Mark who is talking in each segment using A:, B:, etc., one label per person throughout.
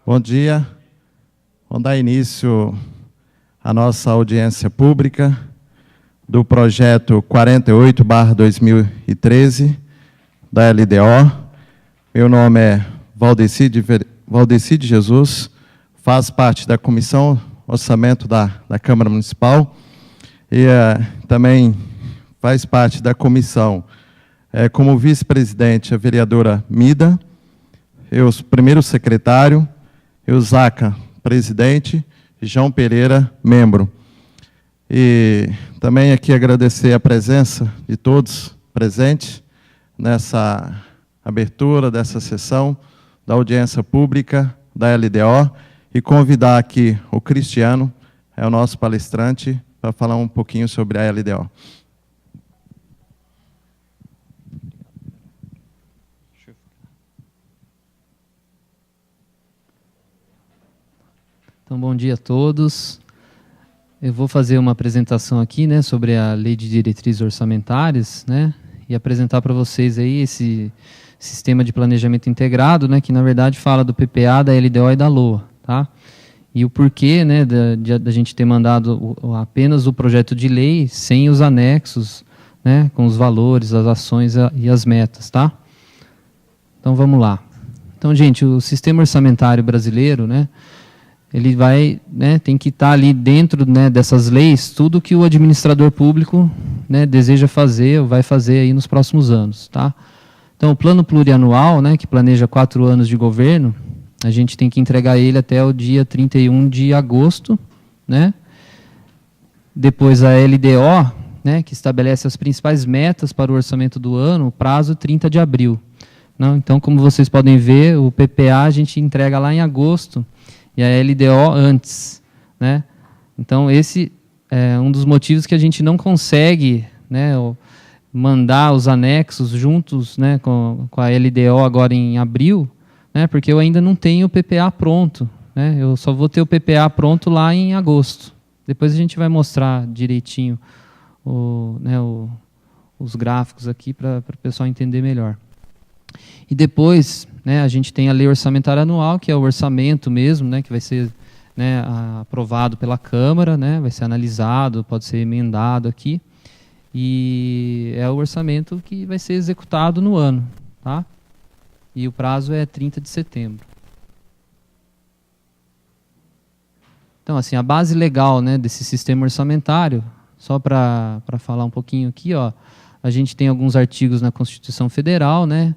A: Bom dia. Vamos dar início à nossa audiência pública do projeto 48/2013 da LDO. Meu nome é Valdeci de Jesus, faço parte da Comissão Orçamento da Câmara Municipal e também faz parte da comissão como vice-presidente a vereadora Mida, eu primeiro secretário, eu Zaca, presidente, e João Pereira, membro. E também aqui agradecer a presença de todos presentes nessa abertura dessa sessão da audiência pública da LDO e convidar aqui o Cristiano, é o nosso palestrante, para falar um pouquinho sobre a LDO.
B: Então, bom dia a todos. Eu vou fazer uma apresentação aqui, né, sobre a Lei de Diretrizes Orçamentárias, né, e apresentar para vocês aí esse sistema de planejamento integrado, né, que na verdade fala do PPA, da LDO e da LOA, tá? E o porquê, né, da gente ter mandado apenas o projeto de lei sem os anexos, né, com os valores, as ações e as metas, tá? Então vamos lá. Então, gente, o sistema orçamentário brasileiro, né, ele vai, né, tem que estar ali dentro, né, dessas leis, tudo que o administrador público, né, deseja fazer ou vai fazer aí nos próximos anos, tá? Então, o plano plurianual, né, que planeja 4 anos de governo, a gente tem que entregar ele até o dia 31 de agosto, né? Depois a LDO, né, que estabelece as principais metas para o orçamento do ano, prazo 30 de abril. Não? Então, como vocês podem ver, o PPA a gente entrega lá em agosto, e a LDO antes, né? Então, esse é um dos motivos que a gente não consegue, né, mandar os anexos juntos, né, com a LDO agora em abril, né, porque eu ainda não tenho o PPA pronto, né? Eu só vou ter o PPA pronto lá em agosto. Depois a gente vai mostrar direitinho os gráficos aqui para o pessoal entender melhor. E depois, né, a gente tem a lei orçamentária anual, que é o orçamento mesmo, né, que vai ser, né, aprovado pela Câmara, né, vai ser analisado, pode ser emendado aqui, e é o orçamento que vai ser executado no ano, tá? E o prazo é 30 de setembro. Então, assim, a base legal, né, desse sistema orçamentário, só para falar um pouquinho aqui, ó, a gente tem alguns artigos na Constituição Federal, né,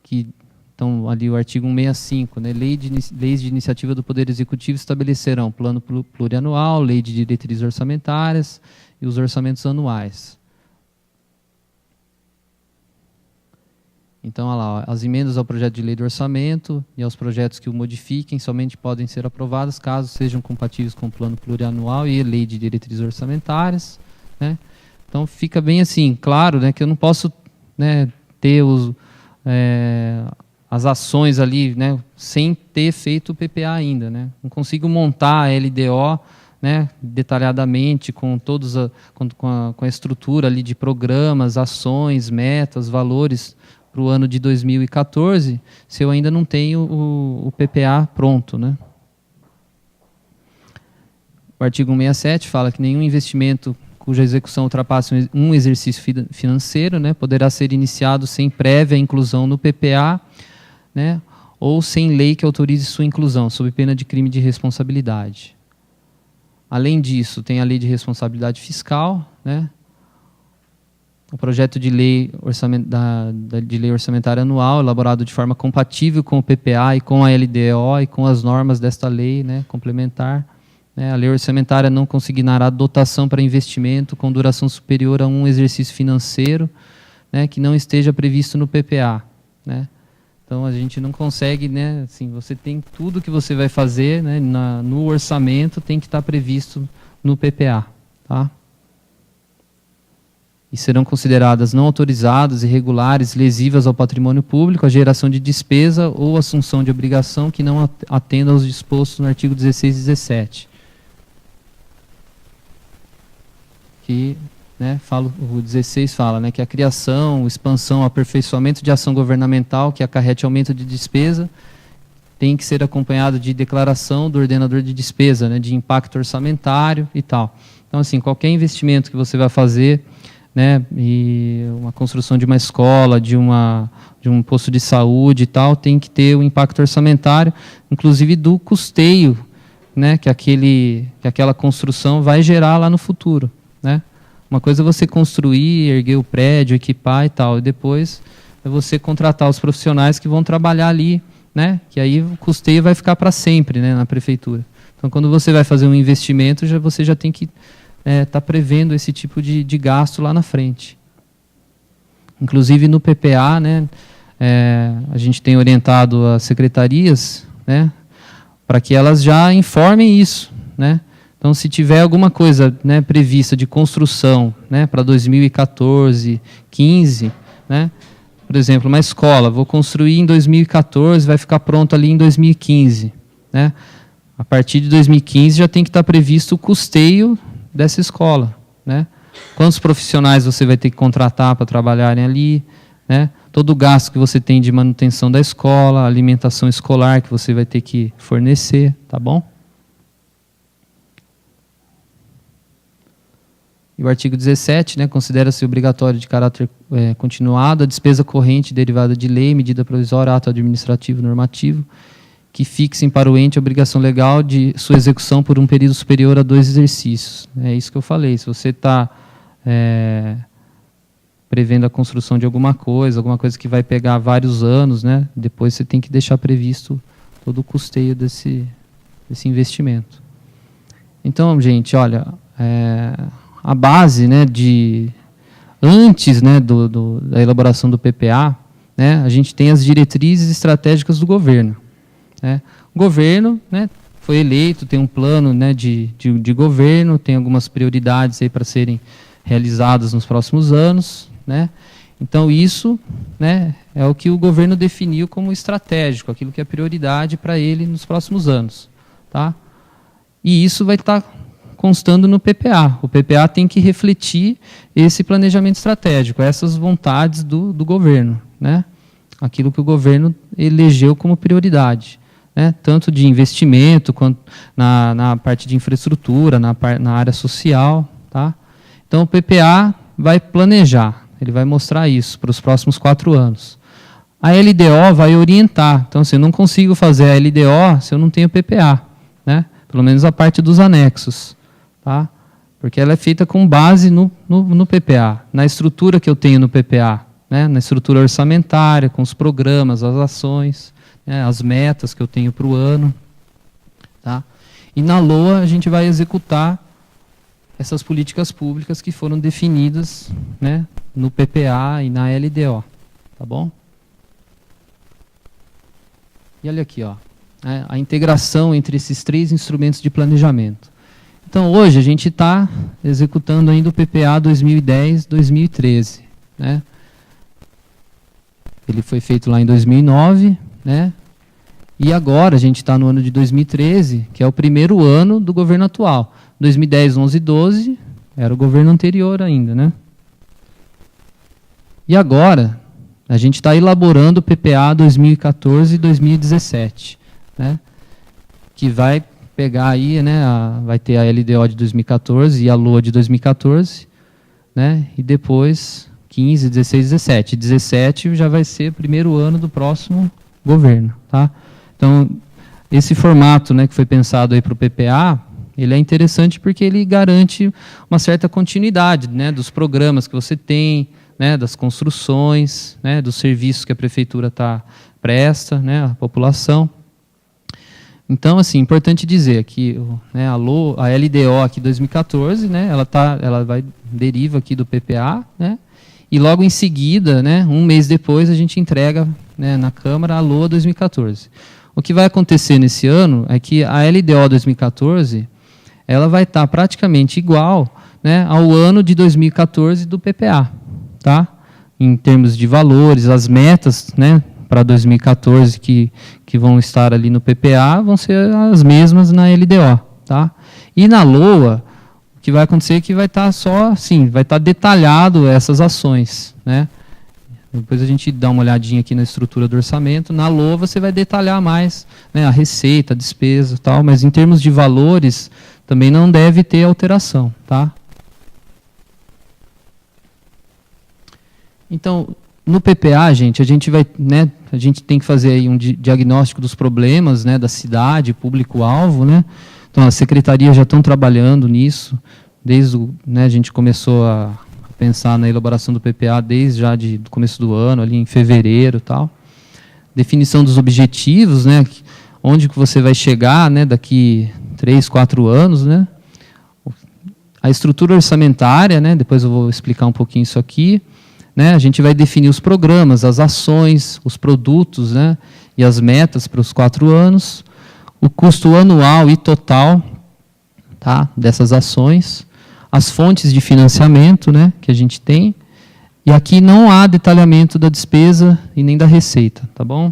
B: que então ali o artigo 165, né, leis de iniciativa do Poder Executivo estabelecerão plano plurianual, lei de diretrizes orçamentárias e os orçamentos anuais. Então, olha lá, ó, as emendas ao projeto de lei do orçamento e aos projetos que o modifiquem somente podem ser aprovadas caso sejam compatíveis com o plano plurianual e a lei de diretrizes orçamentárias, né? Então, fica bem assim, claro, né, que eu não posso, né, ter as ações ali, né, sem ter feito o PPA ainda, né? Não consigo montar a LDO, né, detalhadamente com todos com a estrutura ali de programas, ações, metas, valores para o ano de 2014, se eu ainda não tenho o PPA pronto, né? O artigo 167 fala que nenhum investimento cuja execução ultrapasse um exercício financeiro, né, poderá ser iniciado sem prévia inclusão no PPA, né, ou sem lei que autorize sua inclusão, sob pena de crime de responsabilidade. Além disso, tem a lei de responsabilidade fiscal, né, o projeto de lei, de lei orçamentária anual, elaborado de forma compatível com o PPA e com a LDO e com as normas desta lei, né, complementar. A lei orçamentária não consignará dotação para investimento com duração superior a um exercício financeiro, né, que não esteja previsto no PPA. Né? Então, a gente não consegue, né, assim, você tem tudo que você vai fazer, né, no orçamento, tem que estar previsto no PPA. Tá? E serão consideradas não autorizadas, irregulares, lesivas ao patrimônio público, a geração de despesa ou assunção de obrigação que não atenda aos dispostos no artigo 16 e 17. Que, né, o 16 fala, né, que a criação, expansão, aperfeiçoamento de ação governamental que acarrete aumento de despesa tem que ser acompanhado de declaração do ordenador de despesa, né, de impacto orçamentário e tal. Então, assim, qualquer investimento que você vai fazer, né, e uma construção de uma escola, de um posto de saúde e tal, tem que ter o impacto orçamentário, inclusive do custeio, né, que aquela construção vai gerar lá no futuro, né? Uma coisa é você construir, erguer o prédio, equipar e tal, e depois é você contratar os profissionais que vão trabalhar ali, né? Que aí o custeio vai ficar para sempre, né, na prefeitura. Então, quando você vai fazer um investimento, você já tem que estar prevendo esse tipo de gasto lá na frente. Inclusive no PPA, né, a gente tem orientado as secretarias, né, para que elas já informem isso, né? Então, se tiver alguma coisa, né, prevista de construção, né, para 2014, 15, né, por exemplo, uma escola, vou construir em 2014, vai ficar pronto ali em 2015, né? A partir de 2015 já tem que estar previsto o custeio dessa escola, né? Quantos profissionais você vai ter que contratar para trabalharem ali, né? Todo o gasto que você tem de manutenção da escola, alimentação escolar que você vai ter que fornecer, tá bom? E o artigo 17, né, considera-se obrigatório de caráter continuado a despesa corrente derivada de lei, medida provisória, ato administrativo normativo, que fixem para o ente a obrigação legal de sua execução por um período superior a 2 exercícios. É isso que eu falei. Se você está prevendo a construção de alguma coisa que vai pegar vários anos, né, depois você tem que deixar previsto todo o custeio desse investimento. Então, gente, olha, a base, né, antes, né, da elaboração do PPA, né, a gente tem as diretrizes estratégicas do governo. Né? O governo, né, foi eleito, tem um plano, né, de governo, tem algumas prioridades aí para serem realizadas nos próximos anos, né? Então isso, né, é o que o governo definiu como estratégico, aquilo que é prioridade para ele nos próximos anos, tá? E isso vai estar constando no PPA. O PPA tem que refletir esse planejamento estratégico, essas vontades do governo, né? Aquilo que o governo elegeu como prioridade, né? Tanto de investimento quanto na parte de infraestrutura, na área social, tá? Então o PPA vai planejar, ele vai mostrar isso para os próximos 4 anos. A LDO vai orientar. Então, assim, eu não consigo fazer a LDO se eu não tenho PPA, né? Pelo menos a parte dos anexos, tá? Porque ela é feita com base no PPA, na estrutura que eu tenho no PPA, né? Na estrutura orçamentária, com os programas, as ações, né? As metas que eu tenho para o ano, tá? E na LOA a gente vai executar essas políticas públicas que foram definidas, né, no PPA e na LDO, tá bom? E olha aqui, ó, a integração entre esses 3 instrumentos de planejamento. Então, hoje a gente está executando ainda o PPA 2010-2013, né? Ele foi feito lá em 2009, né? E agora a gente está no ano de 2013, que é o primeiro ano do governo atual. 2010, 11 e 12 era o governo anterior ainda, né? E agora a gente está elaborando o PPA 2014 e 2017, né? Que vai pegar aí, né? Vai ter a LDO de 2014 e a LOA de 2014, né? E depois 15, 16, 17. 17 já vai ser o primeiro ano do próximo governo, tá? Então esse formato, né, que foi pensado aí para o PPA, ele é interessante porque ele garante uma certa continuidade, né, dos programas que você tem, né, das construções, né, dos serviços que a prefeitura presta, né, à população. Então, assim, importante dizer que, né, a LDO aqui 2014, né, ela deriva aqui do PPA, né, e logo em seguida, né, um mês depois, a gente entrega, né, na Câmara a LOA 2014. O que vai acontecer nesse ano é que a LDO 2014 ela vai estar praticamente igual, né, ao ano de 2014 do PPA, tá? Em termos de valores, as metas, né, para 2014 que vão estar ali no PPA vão ser as mesmas na LDO, tá? E na LOA, o que vai acontecer é que vai estar só, assim, vai estar detalhado essas ações, né? Depois a gente dá uma olhadinha aqui na estrutura do orçamento. Na LOA você vai detalhar mais, né, a receita, a despesa e tal, mas em termos de valores também não deve ter alteração, tá? Então, no PPA, gente, a gente vai, né, a gente tem que fazer aí um diagnóstico dos problemas, né, da cidade, público-alvo, né? Então, as secretarias já estão trabalhando nisso, desde o, né, a gente começou a pensar na elaboração do PPA desde já do começo do ano, ali em fevereiro e tal. Definição dos objetivos, né, onde que você vai chegar, né, daqui 3, 4 anos, né? A estrutura orçamentária, né, depois eu vou explicar um pouquinho isso aqui. Né, a gente vai definir os programas, as ações, os produtos, né, e as metas para os 4 anos, o custo anual e total, tá, dessas ações, as fontes de financiamento, né, que a gente tem, e aqui não há detalhamento da despesa e nem da receita, tá bom?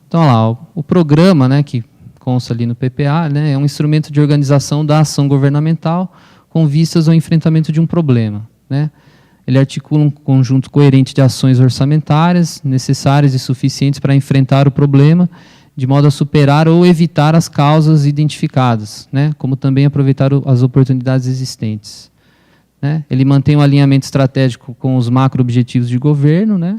B: Então, olha lá, o programa, né, que consta ali no PPA, né, é um instrumento de organização da ação governamental com vistas ao enfrentamento de um problema, né? Ele articula um conjunto coerente de ações orçamentárias necessárias e suficientes para enfrentar o problema, de modo a superar ou evitar as causas identificadas, né? Como também aproveitar as oportunidades existentes. Né? Ele mantém um alinhamento estratégico com os macro-objetivos de governo, né?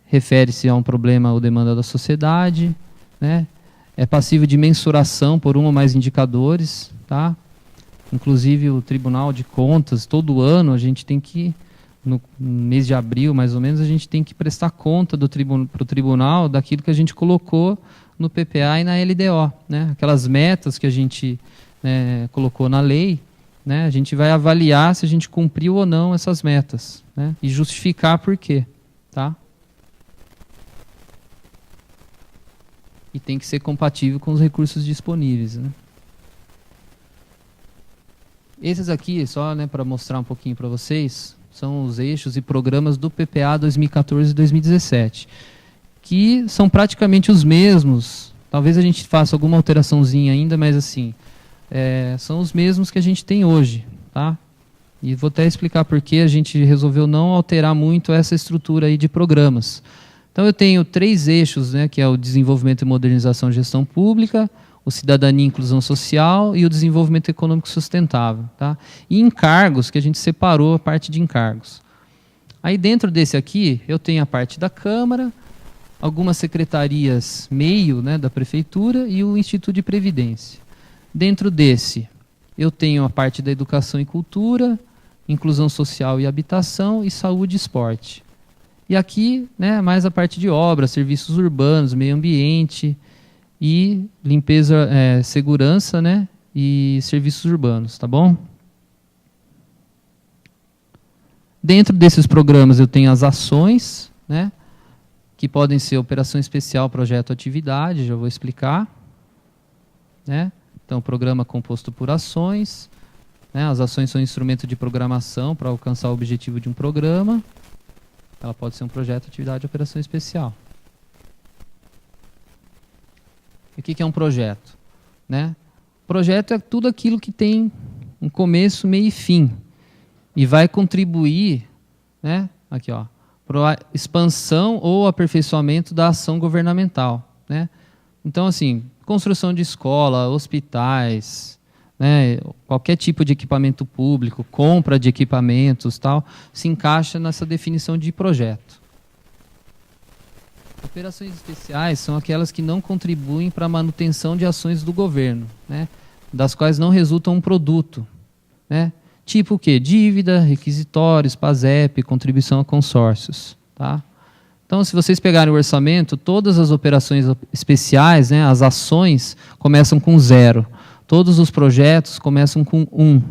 B: Refere-se a um problema ou demanda da sociedade, né? É passível de mensuração por um ou mais indicadores, tá? Inclusive o Tribunal de Contas, todo ano a gente tem que, no mês de abril mais ou menos, a gente tem que prestar conta para o tribunal daquilo que a gente colocou no PPA e na LDO, né? Aquelas metas que a gente colocou na lei, né? A gente vai avaliar se a gente cumpriu ou não essas metas, né? E justificar por quê, tá? E tem que ser compatível com os recursos disponíveis, né? Esses aqui, só, né, para mostrar um pouquinho para vocês, são os eixos e programas do PPA 2014 e 2017, que são praticamente os mesmos. Talvez a gente faça alguma alteraçãozinha ainda, mas assim, são os mesmos que a gente tem hoje, tá? E vou até explicar por que a gente resolveu não alterar muito essa estrutura aí de programas. Então eu tenho 3 eixos, né, que é o desenvolvimento e modernização e gestão pública, o cidadania e inclusão social e o desenvolvimento econômico sustentável, tá? E encargos, que a gente separou a parte de encargos. Aí dentro desse aqui, eu tenho a parte da Câmara, algumas secretarias meio, né, da Prefeitura e o Instituto de Previdência. Dentro desse, eu tenho a parte da educação e cultura, inclusão social e habitação e saúde e esporte. E aqui, né, mais a parte de obras, serviços urbanos, meio ambiente e limpeza, segurança, né, e serviços urbanos, tá bom? Dentro desses programas eu tenho as ações, né, que podem ser operação especial, projeto, atividade, já vou explicar, né? Então, o programa composto por ações, né, as ações são instrumento de programação para alcançar o objetivo de um programa. Ela pode ser um projeto, atividade, operação especial. E o que é um projeto? Né? Projeto é tudo aquilo que tem um começo, meio e fim. E vai contribuir, né, aqui, ó, para a expansão ou aperfeiçoamento da ação governamental. Né? Então, assim, construção de escola, hospitais, né, qualquer tipo de equipamento público, compra de equipamentos, tal, se encaixa nessa definição de projeto. Operações especiais são aquelas que não contribuem para a manutenção de ações do governo, né, das quais não resulta um produto. Né, tipo o quê? Dívida, requisitórios, PASEP, contribuição a consórcios. Tá? Então, se vocês pegarem o orçamento, todas as operações especiais, né, as ações, começam com 0. Todos os projetos começam com 1.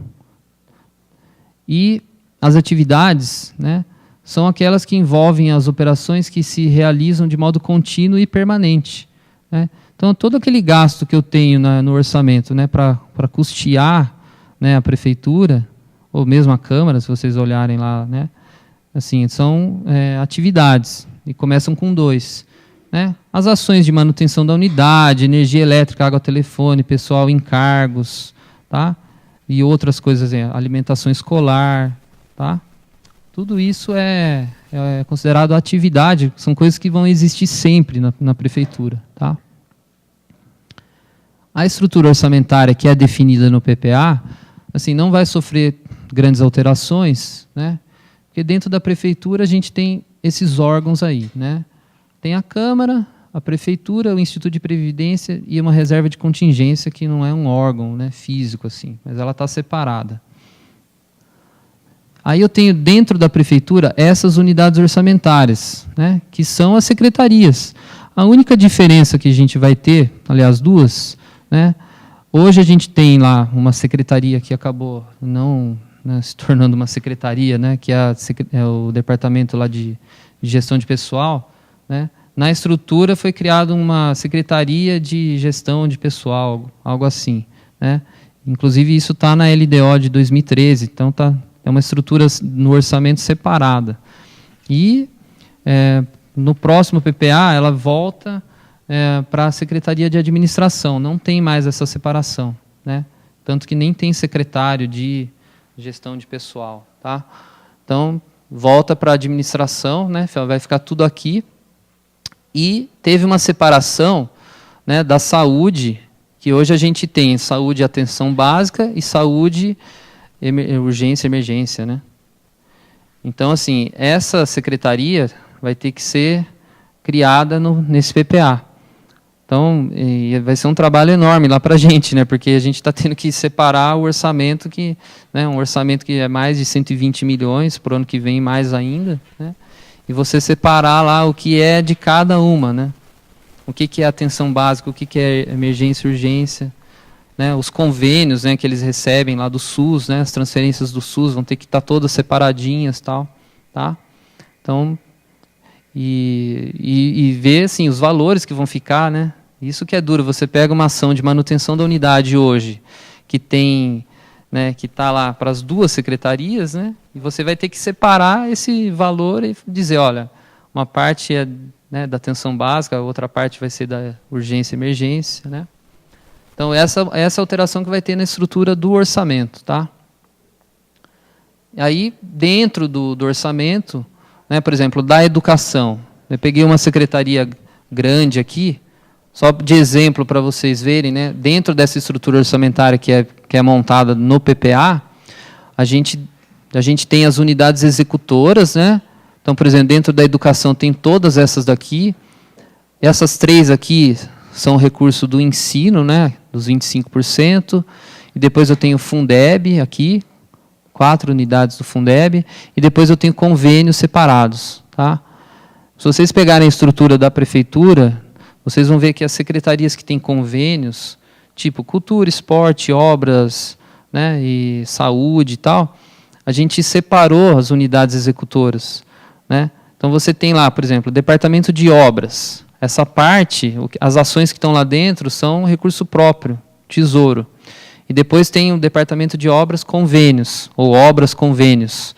B: E as atividades, né, são aquelas que envolvem as operações que se realizam de modo contínuo e permanente. Né? Então, todo aquele gasto que eu tenho no orçamento, né, para custear, né, a prefeitura, ou mesmo a Câmara, se vocês olharem lá, né, assim, são atividades, e começam com 2. Né? As ações de manutenção da unidade, energia elétrica, água, telefone, pessoal, encargos, tá? e outras coisas, alimentação escolar, tá? Tudo isso é considerado atividade, são coisas que vão existir sempre na prefeitura, tá? A estrutura orçamentária que é definida no PPA, assim, não vai sofrer grandes alterações, né? Porque dentro da prefeitura a gente tem esses órgãos aí, né? Tem a Câmara, a Prefeitura, o Instituto de Previdência e uma reserva de contingência que não é um órgão, né, físico, assim, mas ela está separada. Aí eu tenho dentro da Prefeitura essas unidades orçamentárias, né, que são as secretarias. A única diferença que a gente vai ter, aliás, duas, né, hoje a gente tem lá uma secretaria que acabou não, né, se tornando uma secretaria, né, que é o departamento lá de gestão de pessoal, né. Na estrutura foi criada uma secretaria de gestão de pessoal, algo assim, né. Inclusive isso está na LDO de 2013, então é uma estrutura no orçamento separada. E no próximo PPA ela volta para a Secretaria de Administração, não tem mais essa separação, né? Tanto que nem tem secretário de gestão de pessoal, tá? Então volta para a administração, né? Vai ficar tudo aqui. E teve uma separação, né, da saúde, que hoje a gente tem saúde e atenção básica e saúde, urgência e emergência, né? Então, assim, essa secretaria vai ter que ser criada nesse PPA. Então, vai ser um trabalho enorme lá para a gente, né? Porque a gente está tendo que separar o orçamento, né, um orçamento que é mais de 120 milhões, para o ano que vem mais ainda, né? E você separar lá o que é de cada uma, né? O que é atenção básica, o que é emergência e urgência, né? Os convênios, né, que eles recebem lá do SUS, né? As transferências do SUS vão ter que estar todas separadinhas, tal, tá? Então, e ver assim, os valores que vão ficar, né? Isso que é duro. Você pega uma ação de manutenção da unidade hoje, que tem, né, que está lá para as duas secretarias, né? E você vai ter que separar esse valor e dizer, olha, uma parte é, né, da atenção básica, a outra parte vai ser da urgência e emergência, né? Então essa alteração que vai ter na estrutura do orçamento, tá? Aí dentro do orçamento, né, por exemplo, da educação, eu peguei uma secretaria grande aqui, só de exemplo para vocês verem, né? Dentro dessa estrutura orçamentária que é montada no PPA, a gente tem as unidades executoras, né? Então, por exemplo, dentro da educação tem todas essas daqui. Essas três aqui são recurso do ensino, né? Dos 25%. E depois eu tenho o Fundeb aqui, 4 unidades do Fundeb. E depois eu tenho convênios separados, tá? Se vocês pegarem a estrutura da prefeitura, vocês vão ver que as secretarias que têm convênios, tipo cultura, esporte, obras, né, e saúde e tal, a gente separou as unidades executoras, né? Então você tem lá, por exemplo, o departamento de obras. Essa parte, as ações que estão lá dentro são recurso próprio, tesouro. E depois tem o departamento de obras convênios, ou obras convênios,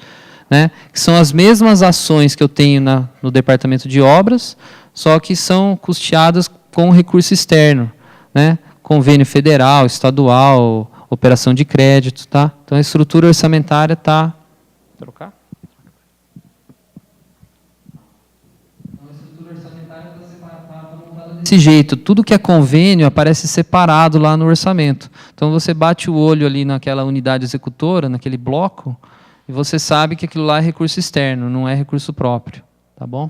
B: né? Que são as mesmas ações que eu tenho no departamento de obras, só que são custeadas com recurso externo, né? Convênio federal, estadual, operação de crédito, tá? Então a estrutura orçamentária está... Trocar? Então, a estrutura orçamentária está montada desse jeito. Tudo que é convênio aparece separado lá no orçamento. Então você bate o olho ali naquela unidade executora, naquele bloco, e você sabe que aquilo lá é recurso externo, não é recurso próprio, tá bom?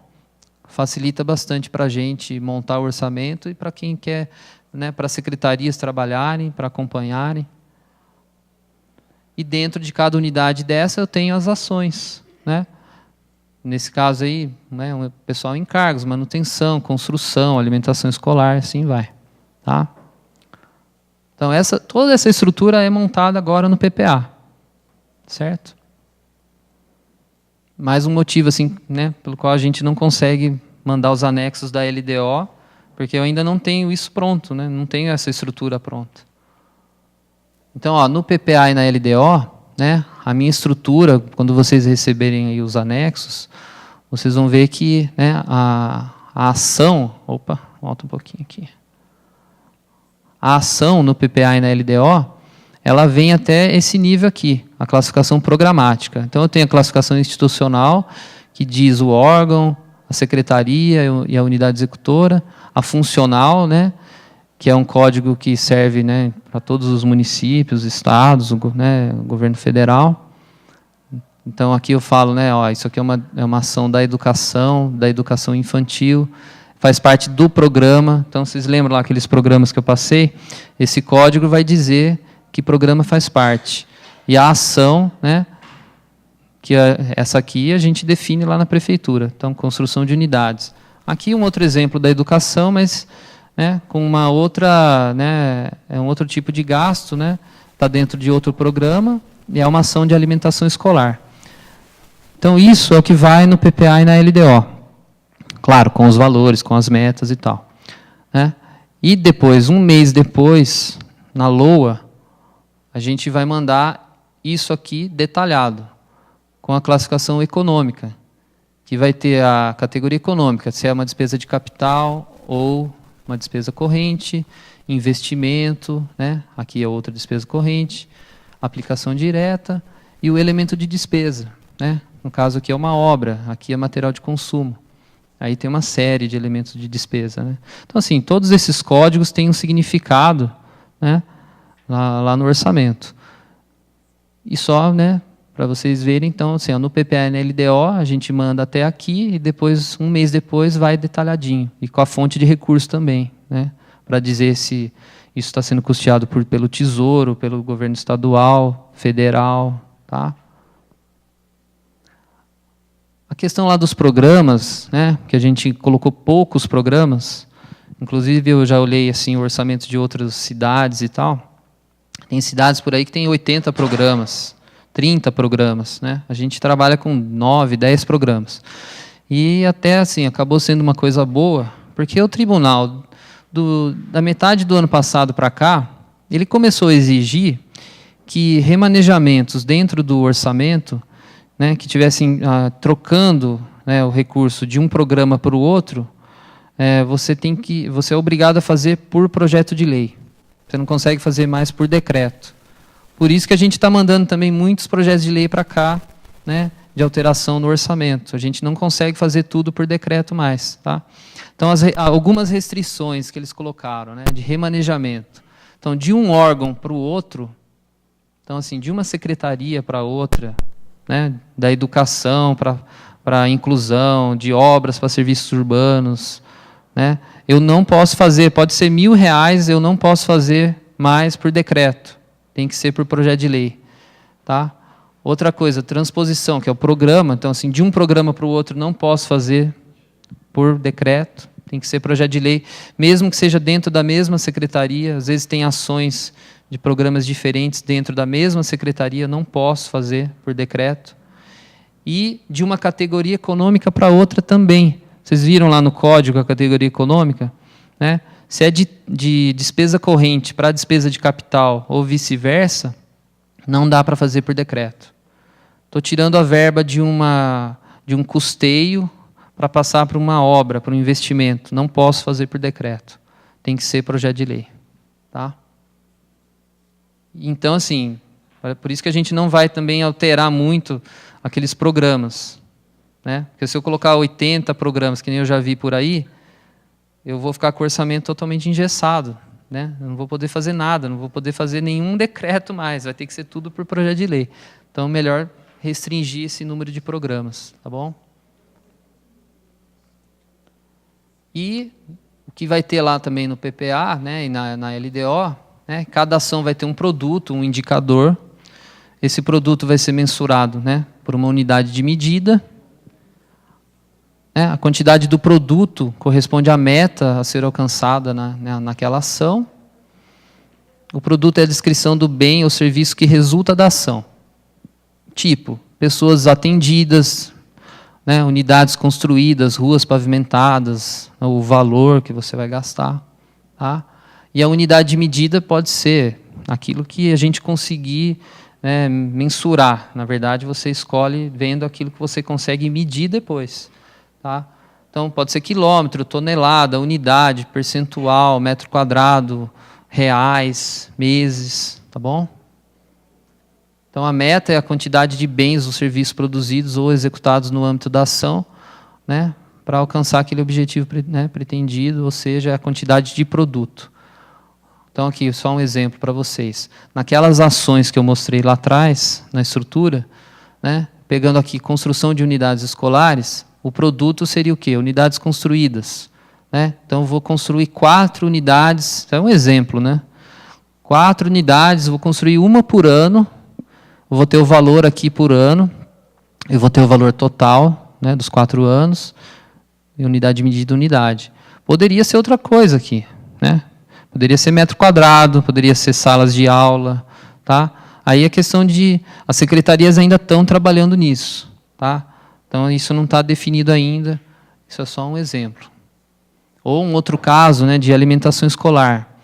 B: Facilita bastante para a gente montar o orçamento e para quem quer, né, para as secretarias trabalharem, para acompanharem. E dentro de cada unidade dessa eu tenho as ações, né? Nesse caso aí, né, o pessoal em encargos, manutenção, construção, alimentação escolar, assim vai, tá? Então toda essa estrutura é montada agora no PPA, certo? Mais um motivo assim, né, pelo qual a gente não consegue mandar os anexos da LDO, porque eu ainda não tenho isso pronto, né? Não tenho essa estrutura pronta. Então, ó, no PPA e na LDO, né, a minha estrutura, quando vocês receberem aí os anexos, vocês vão ver que, né, a ação... Opa, volta um pouquinho aqui. A ação no PPA e na LDO, ela vem até esse nível aqui, a classificação programática. Então, eu tenho a classificação institucional, que diz o órgão, a secretaria e a unidade executora, a funcional, né, que é um código que serve, né, para todos os municípios, estados, né, o governo federal. Então, aqui eu falo, né, ó, isso aqui é uma ação da educação infantil, faz parte do programa. Então, vocês lembram lá aqueles programas que eu passei? Esse código vai dizer que programa faz parte. E a ação, né, que essa aqui a gente define lá na prefeitura. Então, construção de unidades. Aqui um outro exemplo da educação, mas, né, com uma outra, né, é um outro tipo de gasto, né, está dentro de outro programa, e é uma ação de alimentação escolar. Então, isso é o que vai no PPA e na LDO. Claro, com os valores, com as metas e tal, né? E depois, um mês depois, na LOA, a gente vai mandar isso aqui detalhado, com a classificação econômica, que vai ter a categoria econômica, se é uma despesa de capital ou uma despesa corrente, investimento, né? Aqui é outra despesa corrente, aplicação direta e o elemento de despesa, né? No caso aqui é uma obra, aqui é material de consumo. Aí tem uma série de elementos de despesa, né? Então, assim, todos esses códigos têm um significado, né, lá no orçamento. E só, né, para vocês verem, então, assim, no PPA e na LDO, a gente manda até aqui e depois, um mês depois, vai detalhadinho. E com a fonte de recurso também, né, para dizer se isso está sendo custeado pelo Tesouro, pelo governo estadual, federal, tá? A questão lá dos programas, né, que a gente colocou poucos programas, inclusive eu já olhei assim, o orçamento de outras cidades e tal, tem cidades por aí que tem 80 programas, 30 programas, né? A gente trabalha com 9, 10 programas. E até assim, acabou sendo uma coisa boa, porque o tribunal, da metade do ano passado para cá, ele começou a exigir que remanejamentos dentro do orçamento, né, que estivessem trocando, né, o recurso de um programa para o outro, você é obrigado a fazer por projeto de lei. Você não consegue fazer mais por decreto. Por isso que a gente está mandando também muitos projetos de lei para cá, né, de alteração no orçamento. A gente não consegue fazer tudo por decreto mais, tá? Então, algumas restrições que eles colocaram, né, de remanejamento. Então, de um órgão para o outro, então, assim, de uma secretaria para outra, né, da educação para a inclusão, de obras para serviços urbanos, né, eu não posso fazer, pode ser R$1.000, eu não posso fazer mais por decreto, tem que ser por projeto de lei, tá? Outra coisa, transposição, que é o programa, então assim, de um programa para o outro não posso fazer por decreto, tem que ser projeto de lei, mesmo que seja dentro da mesma secretaria, às vezes tem ações de programas diferentes dentro da mesma secretaria, não posso fazer por decreto. E de uma categoria econômica para outra também. Vocês viram lá no código a categoria econômica? Né? Se é de despesa corrente para despesa de capital ou vice-versa, não dá para fazer por decreto. Estou tirando a verba de um custeio para passar para uma obra, para um investimento. Não posso fazer por decreto. Tem que ser projeto de lei. Tá? Então, assim, por isso que a gente não vai também alterar muito aqueles programas, né? Porque se eu colocar 80 programas, que nem eu já vi por aí, eu vou ficar com o orçamento totalmente engessado, né? Eu não vou poder fazer nada, não vou poder fazer nenhum decreto mais, vai ter que ser tudo por projeto de lei. Então, melhor restringir esse número de programas, tá bom? E o que vai ter lá também no PPA, né, e na LDO, né, cada ação vai ter um produto, um indicador. Esse produto vai ser mensurado, né, por uma unidade de medida. A quantidade do produto corresponde à meta a ser alcançada naquela ação. O produto é a descrição do bem ou serviço que resulta da ação. Tipo, pessoas atendidas, né, unidades construídas, ruas pavimentadas, o valor que você vai gastar. Tá? E a unidade de medida pode ser aquilo que a gente conseguir, né, mensurar. Na verdade, você escolhe vendo aquilo que você consegue medir depois. Tá? Então, pode ser quilômetro, tonelada, unidade, percentual, metro quadrado, reais, meses, tá bom? Então, a meta é a quantidade de bens ou serviços produzidos ou executados no âmbito da ação, né, para alcançar aquele objetivo, né, pretendido, ou seja, a quantidade de produto. Então, aqui, só um exemplo para vocês. Naquelas ações que eu mostrei lá atrás, na estrutura, né, pegando aqui construção de unidades escolares, o produto seria o quê? Unidades construídas. Né? Então, eu vou construir 4 unidades, é um exemplo, né? 4 unidades, vou construir uma por ano, eu vou ter o valor aqui por ano, eu vou ter o valor total, né, dos 4 anos, e unidade medida unidade. Poderia ser outra coisa aqui, né? Poderia ser metro quadrado, poderia ser salas de aula, tá? Aí a questão de... As secretarias ainda estão trabalhando nisso, tá? Então, isso não está definido ainda, isso é só um exemplo. Ou um outro caso, né, de alimentação escolar,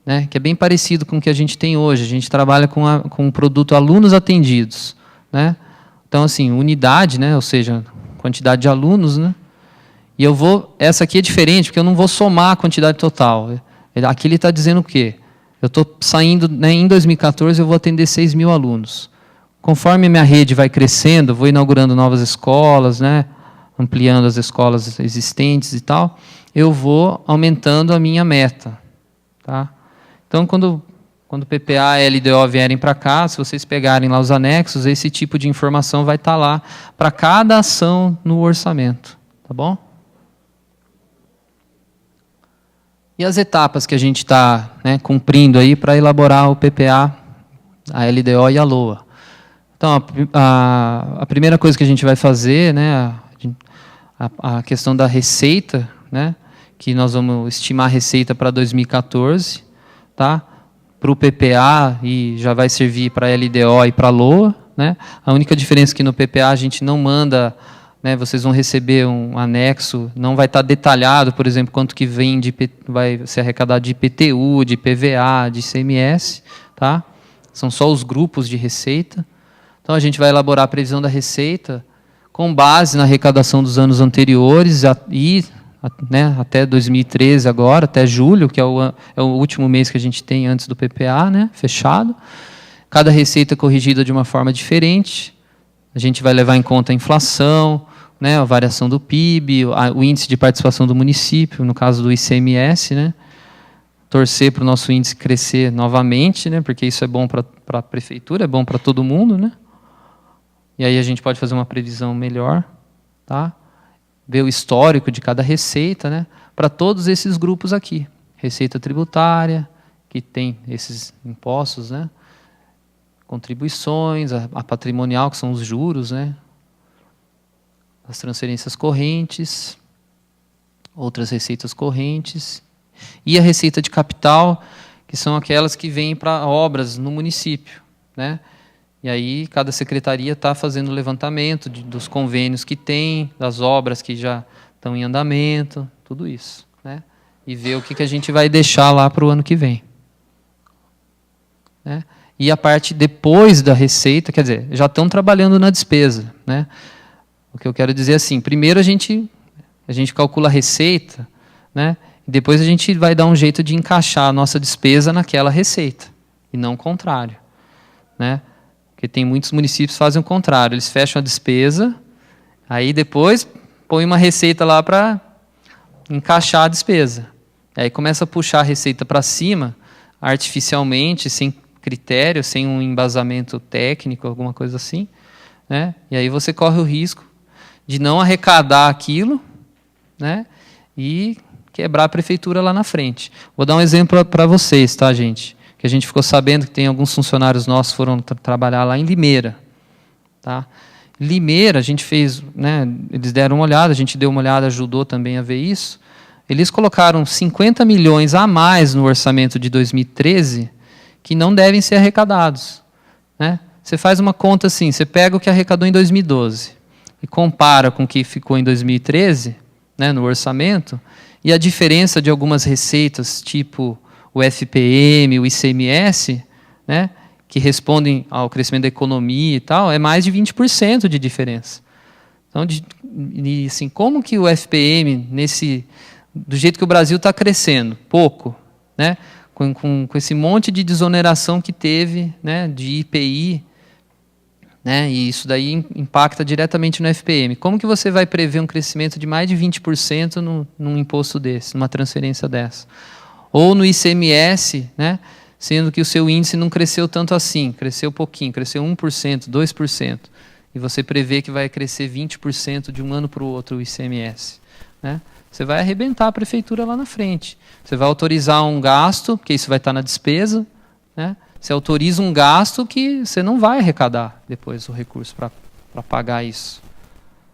B: né, que é bem parecido com o que a gente tem hoje. A gente trabalha com o produto alunos atendidos. Né? Então, assim, unidade, né, ou seja, quantidade de alunos, né, e eu vou... Essa aqui é diferente, porque eu não vou somar a quantidade total. Aqui ele está dizendo o quê? Eu estou saindo, né, em 2014, eu vou atender 6 mil alunos. Conforme a minha rede vai crescendo, vou inaugurando novas escolas, né, ampliando as escolas existentes e tal, eu vou aumentando a minha meta. Tá? Então, quando o PPA e a LDO vierem para cá, se vocês pegarem lá os anexos, esse tipo de informação vai estar lá para cada ação no orçamento. Tá bom? E as etapas que a gente está, né, cumprindo aí para elaborar o PPA, a LDO e a LOA. Então, a primeira coisa que a gente vai fazer, né, a questão da receita, né, que nós vamos estimar a receita para 2014, tá? Para o PPA, e já vai servir para a LDO e para a LOA. Né? A única diferença é que no PPA a gente não manda, né, vocês vão receber um anexo, não vai estar detalhado, por exemplo, quanto que vem vai ser arrecadado de IPTU, de PVA, de ICMS. Tá? São só os grupos de receita. Então, a gente vai elaborar a previsão da receita com base na arrecadação dos anos anteriores e, né, até 2013 agora, até julho, que é o último mês que a gente tem antes do PPA, né, fechado. Cada receita corrigida de uma forma diferente. A gente vai levar em conta a inflação, né, a variação do PIB, o índice de participação do município, no caso do ICMS, né, torcer para o nosso índice crescer novamente, né, porque isso é bom para a prefeitura, é bom para todo mundo, né? E aí a gente pode fazer uma previsão melhor, tá? Ver o histórico de cada receita, né, para todos esses grupos aqui. Receita tributária, que tem esses impostos, né, contribuições, a patrimonial, que são os juros, né, as transferências correntes, outras receitas correntes, e a receita de capital, que são aquelas que vêm para obras no município. Né? E aí cada secretaria está fazendo o levantamento dos convênios que tem, das obras que já estão em andamento, tudo isso. Né? E ver o que a gente vai deixar lá para o ano que vem. Né? E a parte depois da receita, quer dizer, já estão trabalhando na despesa. Né? O que eu quero dizer é assim, primeiro a gente calcula a receita, né? E depois a gente vai dar um jeito de encaixar a nossa despesa naquela receita, e não o contrário. Né? Porque tem muitos municípios que fazem o contrário, eles fecham a despesa, aí depois põe uma receita lá para encaixar a despesa. Aí começa a puxar a receita para cima, artificialmente, sem critério, sem um embasamento técnico, alguma coisa assim. Né? E aí você corre o risco de não arrecadar aquilo, né? E quebrar a prefeitura lá na frente. Vou dar um exemplo para vocês, tá, gente? Que a gente ficou sabendo que tem alguns funcionários nossos que foram trabalhar lá em Limeira. Tá? Limeira, a gente fez, né, eles deram uma olhada, a gente deu uma olhada, ajudou também a ver isso. Eles colocaram 50 milhões a mais no orçamento de 2013 que não devem ser arrecadados. Né? Você faz uma conta assim, você pega o que arrecadou em 2012 e compara com o que ficou em 2013, né, no orçamento, e a diferença de algumas receitas, tipo o FPM, o ICMS, né, que respondem ao crescimento da economia e tal, é mais de 20% de diferença. Então, assim, como que o FPM, do jeito que o Brasil está crescendo, pouco, né, com esse monte de desoneração que teve, né, de IPI, né? E isso daí impacta diretamente no FPM. Como que você vai prever um crescimento de mais de 20% num imposto desse, numa transferência dessa? Ou no ICMS, né? Sendo que o seu índice não cresceu tanto assim, cresceu pouquinho, cresceu 1%, 2%, e você prevê que vai crescer 20% de um ano para o outro o ICMS, né? Você vai arrebentar a prefeitura lá na frente. Você vai autorizar um gasto, porque isso vai estar na despesa, né? Você autoriza um gasto que você não vai arrecadar depois o recurso para pagar isso,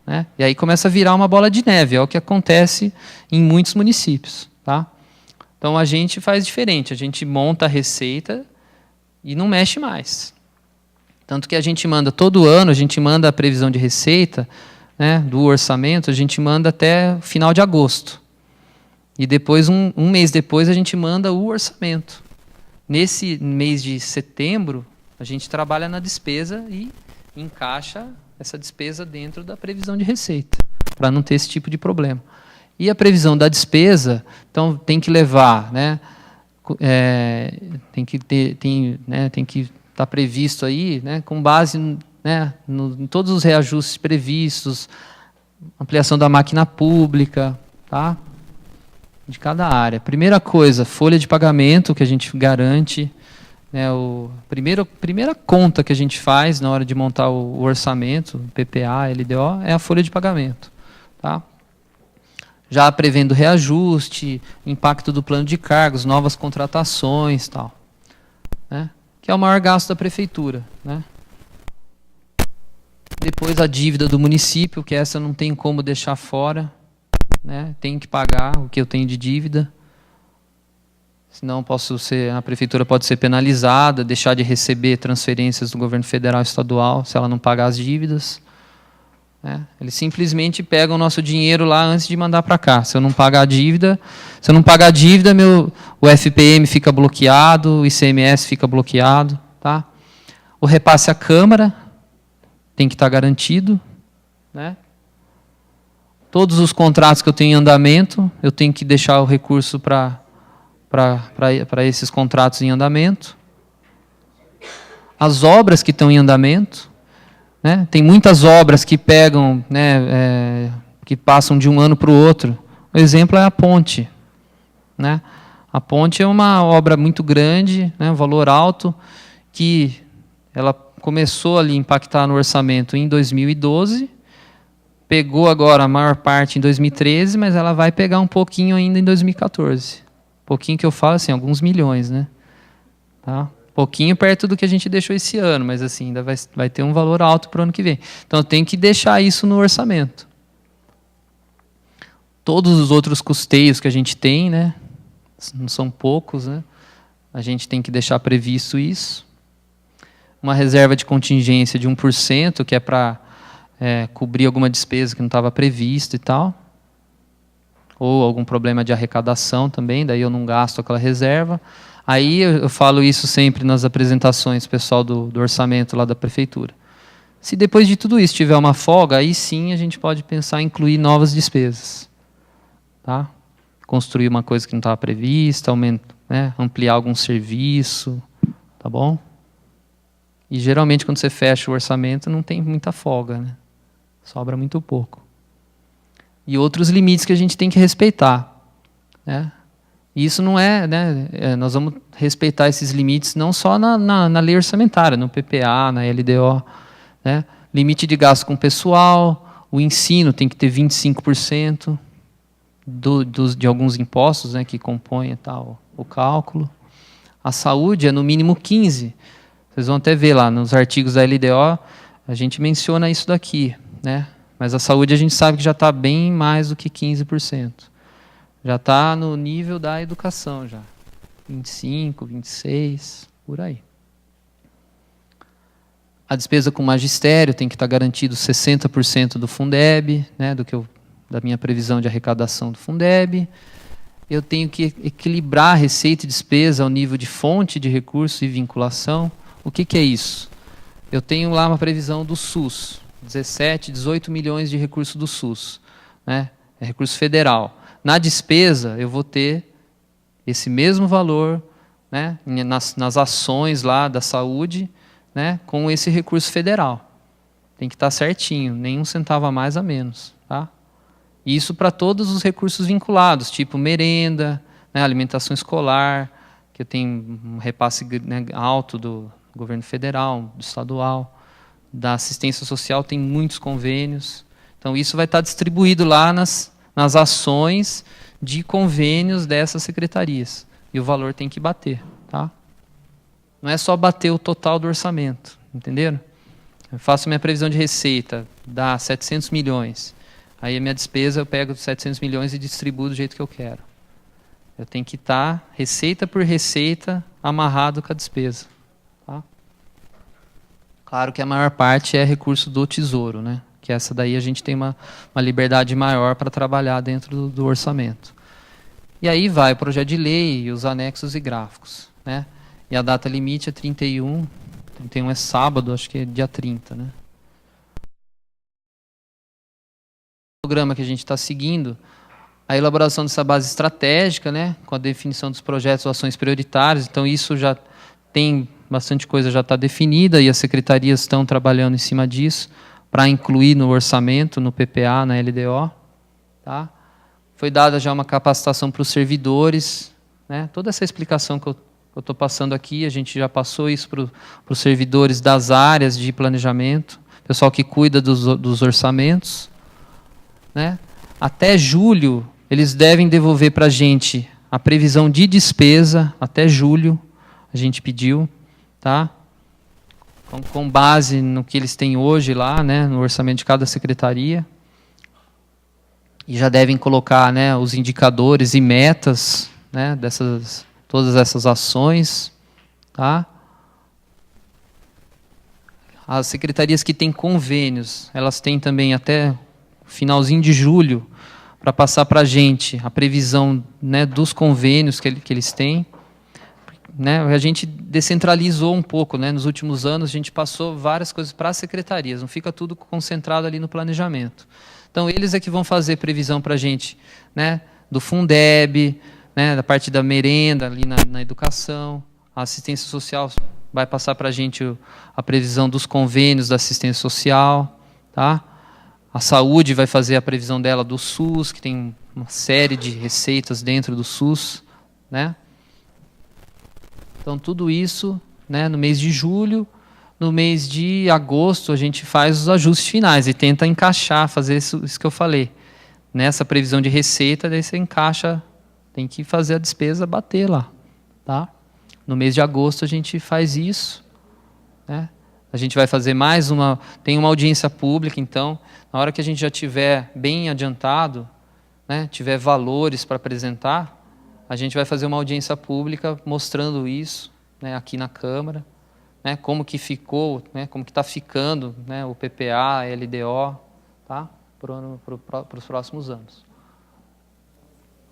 B: né? E aí começa a virar uma bola de neve, é o que acontece em muitos municípios, tá? Então a gente faz diferente, a gente monta a receita e não mexe mais. Tanto que a gente manda todo ano, a gente manda a previsão de receita, né, do orçamento, a gente manda até final de agosto. E depois, um mês depois, a gente manda o orçamento. Nesse mês de setembro, a gente trabalha na despesa e encaixa essa despesa dentro da previsão de receita, para não ter esse tipo de problema. E a previsão da despesa, então, tem que levar, né, tem que estar previsto aí, né, com base, né, em todos os reajustes previstos, ampliação da máquina pública, tá? De cada área. Primeira coisa, folha de pagamento que a gente garante, né, primeira conta que a gente faz na hora de montar o orçamento, PPA, LDO, é a folha de pagamento, tá? Já prevendo reajuste, impacto do plano de cargos, novas contratações, tal, né? Que é o maior gasto da prefeitura, né? Depois a dívida do município, que essa não tem como deixar fora, né? Tem que pagar o que eu tenho de dívida, senão a prefeitura pode ser penalizada, deixar de receber transferências do governo federal e estadual se ela não pagar as dívidas. Eles simplesmente pegam o nosso dinheiro lá antes de mandar para cá. Se eu não pagar a dívida, o FPM fica bloqueado, o ICMS fica bloqueado, tá? O repasse à Câmara tem que estar garantido, né? Todos os contratos que eu tenho em andamento, eu tenho que deixar o recurso para esses contratos em andamento. As obras que estão em andamento, né? Tem muitas obras que pegam, né, que passam de um ano para o outro. O exemplo é a ponte, né? A ponte é uma obra muito grande, né, valor alto, que ela começou ali a impactar no orçamento em 2012, pegou agora a maior parte em 2013, mas ela vai pegar um pouquinho ainda em 2014. Pouquinho que eu falo, assim, alguns milhões, né? Tá? Pouquinho perto do que a gente deixou esse ano, mas assim, ainda vai ter um valor alto para o ano que vem. Então, eu tenho que deixar isso no orçamento. Todos os outros custeios que a gente tem, né, não são poucos, né, a gente tem que deixar previsto isso. Uma reserva de contingência de 1%, que é para cobrir alguma despesa que não estava prevista e tal. Ou algum problema de arrecadação também, daí eu não gasto aquela reserva. Aí eu falo isso sempre nas apresentações, pessoal do orçamento lá da prefeitura. Se depois de tudo isso tiver uma folga, aí sim a gente pode pensar em incluir novas despesas. Tá? Construir uma coisa que não estava prevista, ampliar algum serviço, tá bom? E geralmente quando você fecha o orçamento não tem muita folga, né? Sobra muito pouco. E outros limites que a gente tem que respeitar, né? E isso não nós vamos respeitar esses limites não só na lei orçamentária, no PPA, na LDO, né? Limite de gasto com pessoal, o ensino tem que ter 25% de alguns impostos, né, que compõem o cálculo. A saúde é no mínimo 15%. Vocês vão até ver lá nos artigos da LDO, a gente menciona isso daqui, né? Mas a saúde a gente sabe que já está bem mais do que 15%. Já está no nível da educação, já. 25%, 26%, por aí. A despesa com magistério tem que estar garantido 60% do Fundeb, né, da minha previsão de arrecadação do Fundeb. Eu tenho que equilibrar a receita e despesa ao nível de fonte de recurso e vinculação. O que é isso? Eu tenho lá uma previsão do SUS, 17, 18 milhões de recurso do SUS, né? É recurso federal. Na despesa, eu vou ter esse mesmo valor, né, nas ações lá da saúde, né, com esse recurso federal. Tem que estar certinho, nenhum centavo a mais a menos. Tá? Isso para todos os recursos vinculados, tipo merenda, né, alimentação escolar, que eu tenho um repasse, né, alto do governo federal, do estadual, da assistência social, tem muitos convênios. Então, isso vai estar distribuído lá nas ações de convênios dessas secretarias. E o valor tem que bater. Tá? Não é só bater o total do orçamento, entenderam? Eu faço minha previsão de receita, dá 700 milhões. Aí a minha despesa eu pego 700 milhões e distribuo do jeito que eu quero. Eu tenho que estar, receita por receita, amarrado com a despesa. Tá? Claro que a maior parte é recurso do Tesouro, né? Que essa daí a gente tem uma liberdade maior para trabalhar dentro do orçamento. E aí vai o projeto de lei, os anexos e gráficos. Né? E a data limite é 31 é sábado, acho que é dia 30. Né? O programa que a gente está seguindo, a elaboração dessa base estratégica, né, com a definição dos projetos ou ações prioritárias. Então, isso já tem bastante coisa, já está definida, e as secretarias estão trabalhando em cima disso, para incluir no orçamento, no PPA, na LDO. Tá? Foi dada já uma capacitação para os servidores. Né? Toda essa explicação que eu estou passando aqui, a gente já passou isso para os servidores das áreas de planejamento, pessoal que cuida dos orçamentos. Né? Até julho, eles devem devolver para a gente a previsão de despesa, até julho, a gente pediu, tá? Com base no que eles têm hoje lá, né, no orçamento de cada secretaria. E já devem colocar, né, os indicadores e metas, né, todas essas ações. Tá? As secretarias que têm convênios, elas têm também até finalzinho de julho, para passar para a gente a previsão, né, dos convênios que eles têm. Né, a gente descentralizou um pouco. Né, nos últimos anos, a gente passou várias coisas para as secretarias, não fica tudo concentrado ali no planejamento. Então, eles é que vão fazer previsão para a gente, né, do Fundeb, né, da parte da merenda, ali na educação. A assistência social vai passar para a gente a previsão dos convênios da assistência social. Tá? A saúde vai fazer a previsão dela do SUS, que tem uma série de receitas dentro do SUS. Né? Então, tudo isso, né, no mês de julho. No mês de agosto, a gente faz os ajustes finais e tenta encaixar, fazer isso que eu falei. Nessa previsão de receita, daí você encaixa, tem que fazer a despesa bater lá. Tá? No mês de agosto, a gente faz isso. Né? A gente vai fazer tem uma audiência pública, então, na hora que a gente já tiver bem adiantado, né, tiver valores para apresentar, a gente vai fazer uma audiência pública mostrando isso, né, aqui na Câmara, né, como que ficou, né, como que está ficando, né, o PPA, a LDO, tá, para os próximos anos.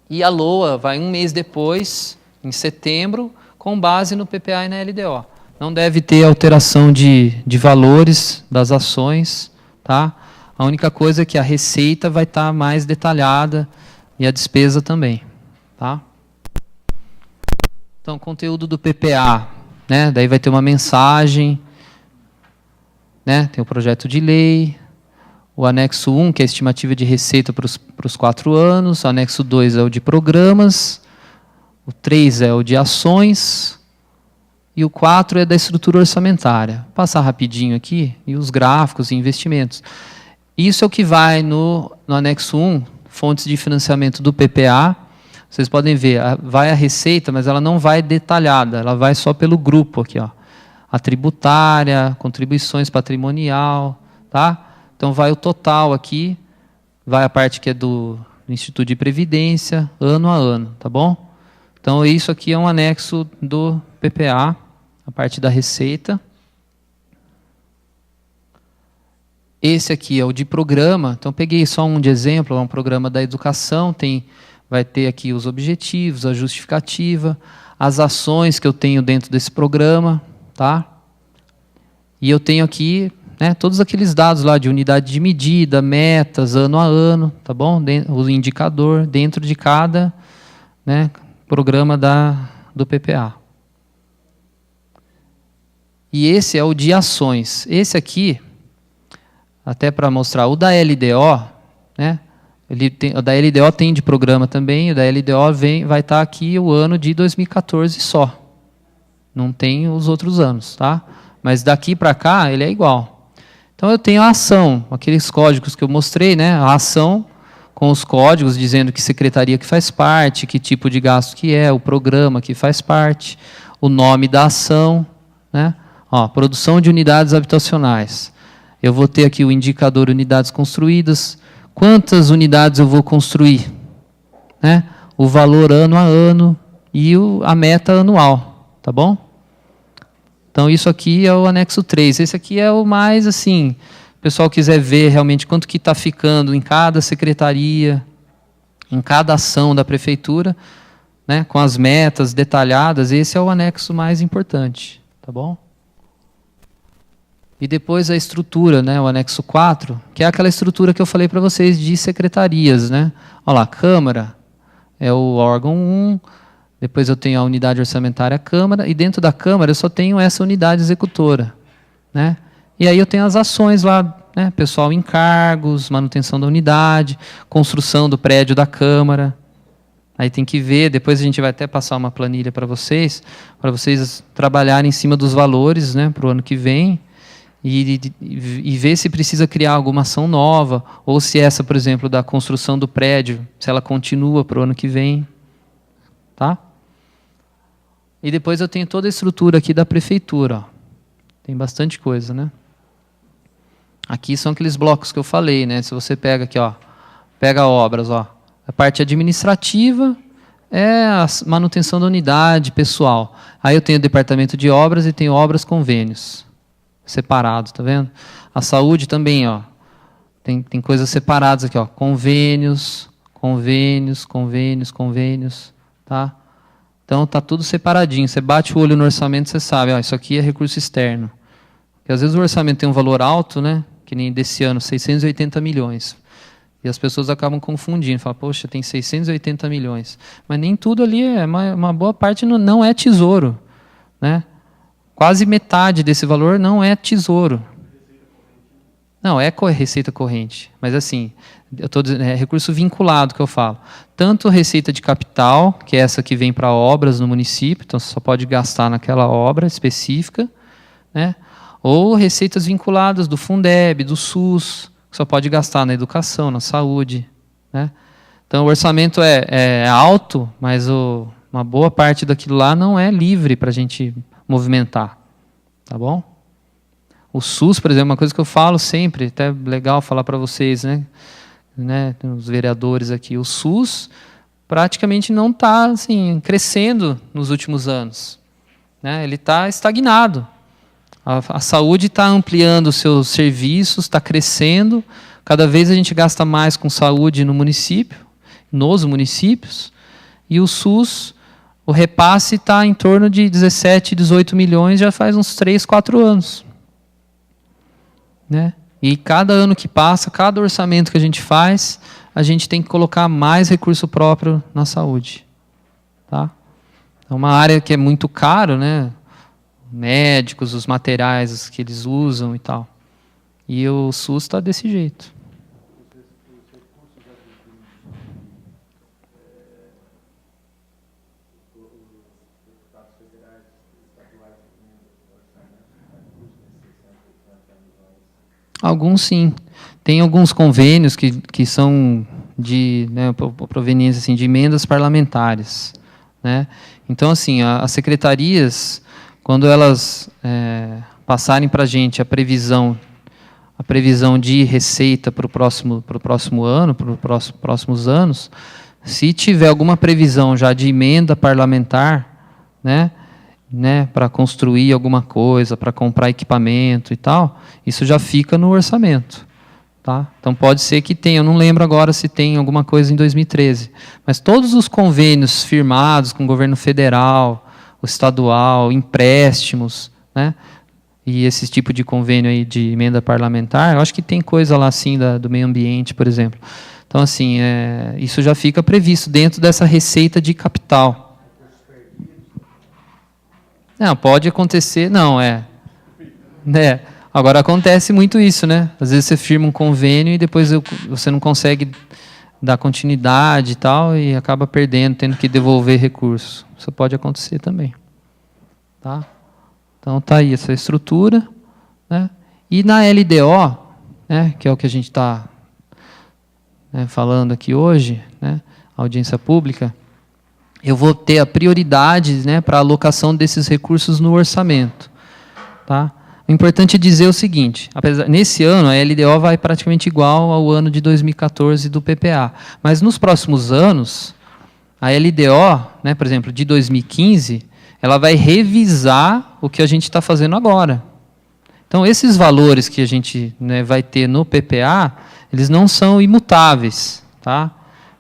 B: E a LOA vai um mês depois, em setembro, com base no PPA e na LDO. Não deve ter alteração de valores das ações. Tá? A única coisa é que a receita vai estar mais detalhada e a despesa também. Tá? Então, conteúdo do PPA. Né? Daí vai ter uma mensagem. Né? Tem o projeto de lei. O anexo 1, que é a estimativa de receita para os 4 anos. O anexo 2 é o de programas. O 3 é o de ações. E o 4 é da estrutura orçamentária. Vou passar rapidinho aqui. E os gráficos e investimentos. Isso é o que vai no anexo 1, fontes de financiamento do PPA. Vocês podem ver, vai a receita, mas ela não vai detalhada. Ela vai só pelo grupo aqui. Ó. A tributária, contribuições patrimonial. Tá? Então, vai o total aqui. Vai a parte que é do Instituto de Previdência, ano a ano. Tá bom? Então, isso aqui é um anexo do PPA, a parte da receita. Esse aqui é o de programa. Então, peguei só um de exemplo, é um programa da educação. Vai ter aqui os objetivos, a justificativa, as ações que eu tenho dentro desse programa. Tá? E eu tenho aqui, né, todos aqueles dados lá de unidade de medida, metas, ano a ano, tá bom? O indicador dentro de cada, né, programa do PPA. E esse é o de ações. Esse aqui, até para mostrar, o da LDO, né? O da LDO tem de programa também, o da LDO vai estar aqui o ano de 2014 só. Não tem os outros anos, tá? Mas daqui para cá, ele é igual. Então, eu tenho a ação, aqueles códigos que eu mostrei, né? A ação com os códigos dizendo que secretaria que faz parte, que tipo de gasto que é, o programa que faz parte, o nome da ação, né? Ó, produção de unidades habitacionais. Eu vou ter aqui o indicador unidades construídas. Quantas unidades eu vou construir? Né? O valor ano a ano e a meta anual, tá bom? Então, isso aqui é o anexo 3. Esse aqui é o mais, assim, o pessoal quiser ver realmente quanto que está ficando em cada secretaria, em cada ação da prefeitura, né, com as metas detalhadas, esse é o anexo mais importante, tá bom? E depois a estrutura, né, o anexo 4, que é aquela estrutura que eu falei para vocês de secretarias, né? Olha lá, Câmara é o órgão 1, depois eu tenho a unidade orçamentária Câmara, e dentro da Câmara eu só tenho essa unidade executora, né? E aí eu tenho as ações lá, né, pessoal em cargos, manutenção da unidade, construção do prédio da Câmara. Aí tem que ver, depois a gente vai até passar uma planilha para vocês trabalharem em cima dos valores, né, para o ano que vem, e ver se precisa criar alguma ação nova, ou se essa, por exemplo, da construção do prédio, se ela continua para o ano que vem. Tá? E depois eu tenho toda a estrutura aqui da prefeitura. Ó. Tem bastante coisa, né? Aqui são aqueles blocos que eu falei, né? Se você pega aqui, ó, pega obras, ó, a parte administrativa é a manutenção da unidade, pessoal. Aí eu tenho o departamento de obras e tenho obras convênios. Separado, tá vendo? A saúde também, ó. Tem coisas separadas aqui, ó. Convênios, tá? Então tá tudo separadinho. Você bate o olho no orçamento, você sabe, ó, isso aqui é recurso externo. Porque às vezes o orçamento tem um valor alto, né? Que nem desse ano, 680 milhões. E as pessoas acabam confundindo, falam, poxa, tem 680 milhões. Mas nem tudo ali, uma boa parte não é tesouro, né? Quase metade desse valor não é tesouro. Não, é receita corrente. Mas assim, eu tô dizendo, é recurso vinculado que eu falo. Tanto receita de capital, que é essa que vem para obras no município, então você só pode gastar naquela obra específica, né? Ou receitas vinculadas do Fundeb, do SUS, que só pode gastar na educação, na saúde, né? Então o orçamento é alto, mas uma boa parte daquilo lá não é livre para a gente movimentar, tá bom? O SUS, por exemplo, uma coisa que eu falo sempre, até legal falar para vocês, né, os vereadores aqui, o SUS praticamente não está assim, crescendo nos últimos anos, né? Ele está estagnado. A saúde está ampliando os seus serviços, está crescendo, cada vez a gente gasta mais com saúde no município, nos municípios, e o SUS, o repasse está em torno de 17, 18 milhões, já faz uns 3, 4 anos. Né? E cada ano que passa, cada orçamento que a gente faz, a gente tem que colocar mais recurso próprio na saúde. Tá? É uma área que é muito caro, né? Médicos, os materiais que eles usam e tal. E o SUS está desse jeito. Alguns sim. Tem alguns convênios que são de, né, provenientes assim, de emendas parlamentares. Né? Então, assim, as secretarias, quando elas passarem para a gente a previsão de receita para o próximo ano, para os próximos anos, se tiver alguma previsão já de emenda parlamentar, né, para construir alguma coisa, para comprar equipamento e tal, isso já fica no orçamento. Tá? Então pode ser que tenha, eu não lembro agora se tem alguma coisa em 2013, mas todos os convênios firmados com o governo federal, o estadual, empréstimos, né, e esse tipo de convênio aí de emenda parlamentar, eu acho que tem coisa lá assim do meio ambiente, por exemplo. Então assim, isso já fica previsto dentro dessa receita de capital. Não, pode acontecer, não, né? Agora acontece muito isso, né? Às vezes você firma um convênio e depois você não consegue dar continuidade e tal, e acaba perdendo, tendo que devolver recursos. Isso pode acontecer também. Tá? Então tá aí essa estrutura, né? E na LDO, né, que é o que a gente está falando aqui hoje, né, audiência pública, eu vou ter a prioridade, né, para a alocação desses recursos no orçamento. Tá? O importante é dizer o seguinte, nesse ano a LDO vai praticamente igual ao ano de 2014 do PPA, mas nos próximos anos, a LDO, né, por exemplo, de 2015, ela vai revisar o que a gente está fazendo agora. Então, esses valores que a gente, né, vai ter no PPA, eles não são imutáveis, tá?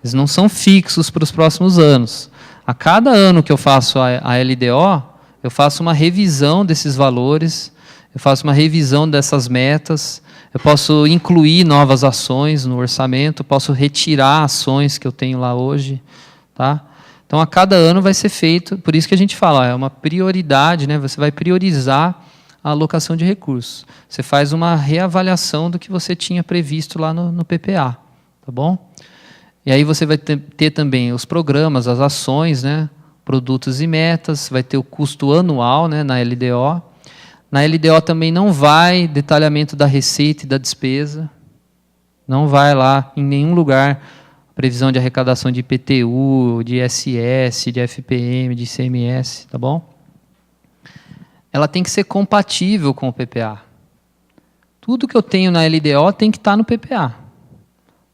B: Eles não são fixos para os próximos anos. A cada ano que eu faço a LDO, eu faço uma revisão desses valores, eu faço uma revisão dessas metas, eu posso incluir novas ações no orçamento, posso retirar ações que eu tenho lá hoje. Tá? Então, a cada ano vai ser feito, por isso que a gente fala, é uma prioridade, né? Você vai priorizar a alocação de recursos. Você faz uma reavaliação do que você tinha previsto lá no PPA. Tá bom? E aí você vai ter também os programas, as ações, né? Produtos e metas, vai ter o custo anual, né, na LDO. Na LDO também não vai detalhamento da receita e da despesa, não vai lá em nenhum lugar previsão de arrecadação de IPTU, de ISS, de FPM, de ICMS, tá bom? Ela tem que ser compatível com o PPA. Tudo que eu tenho na LDO tem que estar no PPA.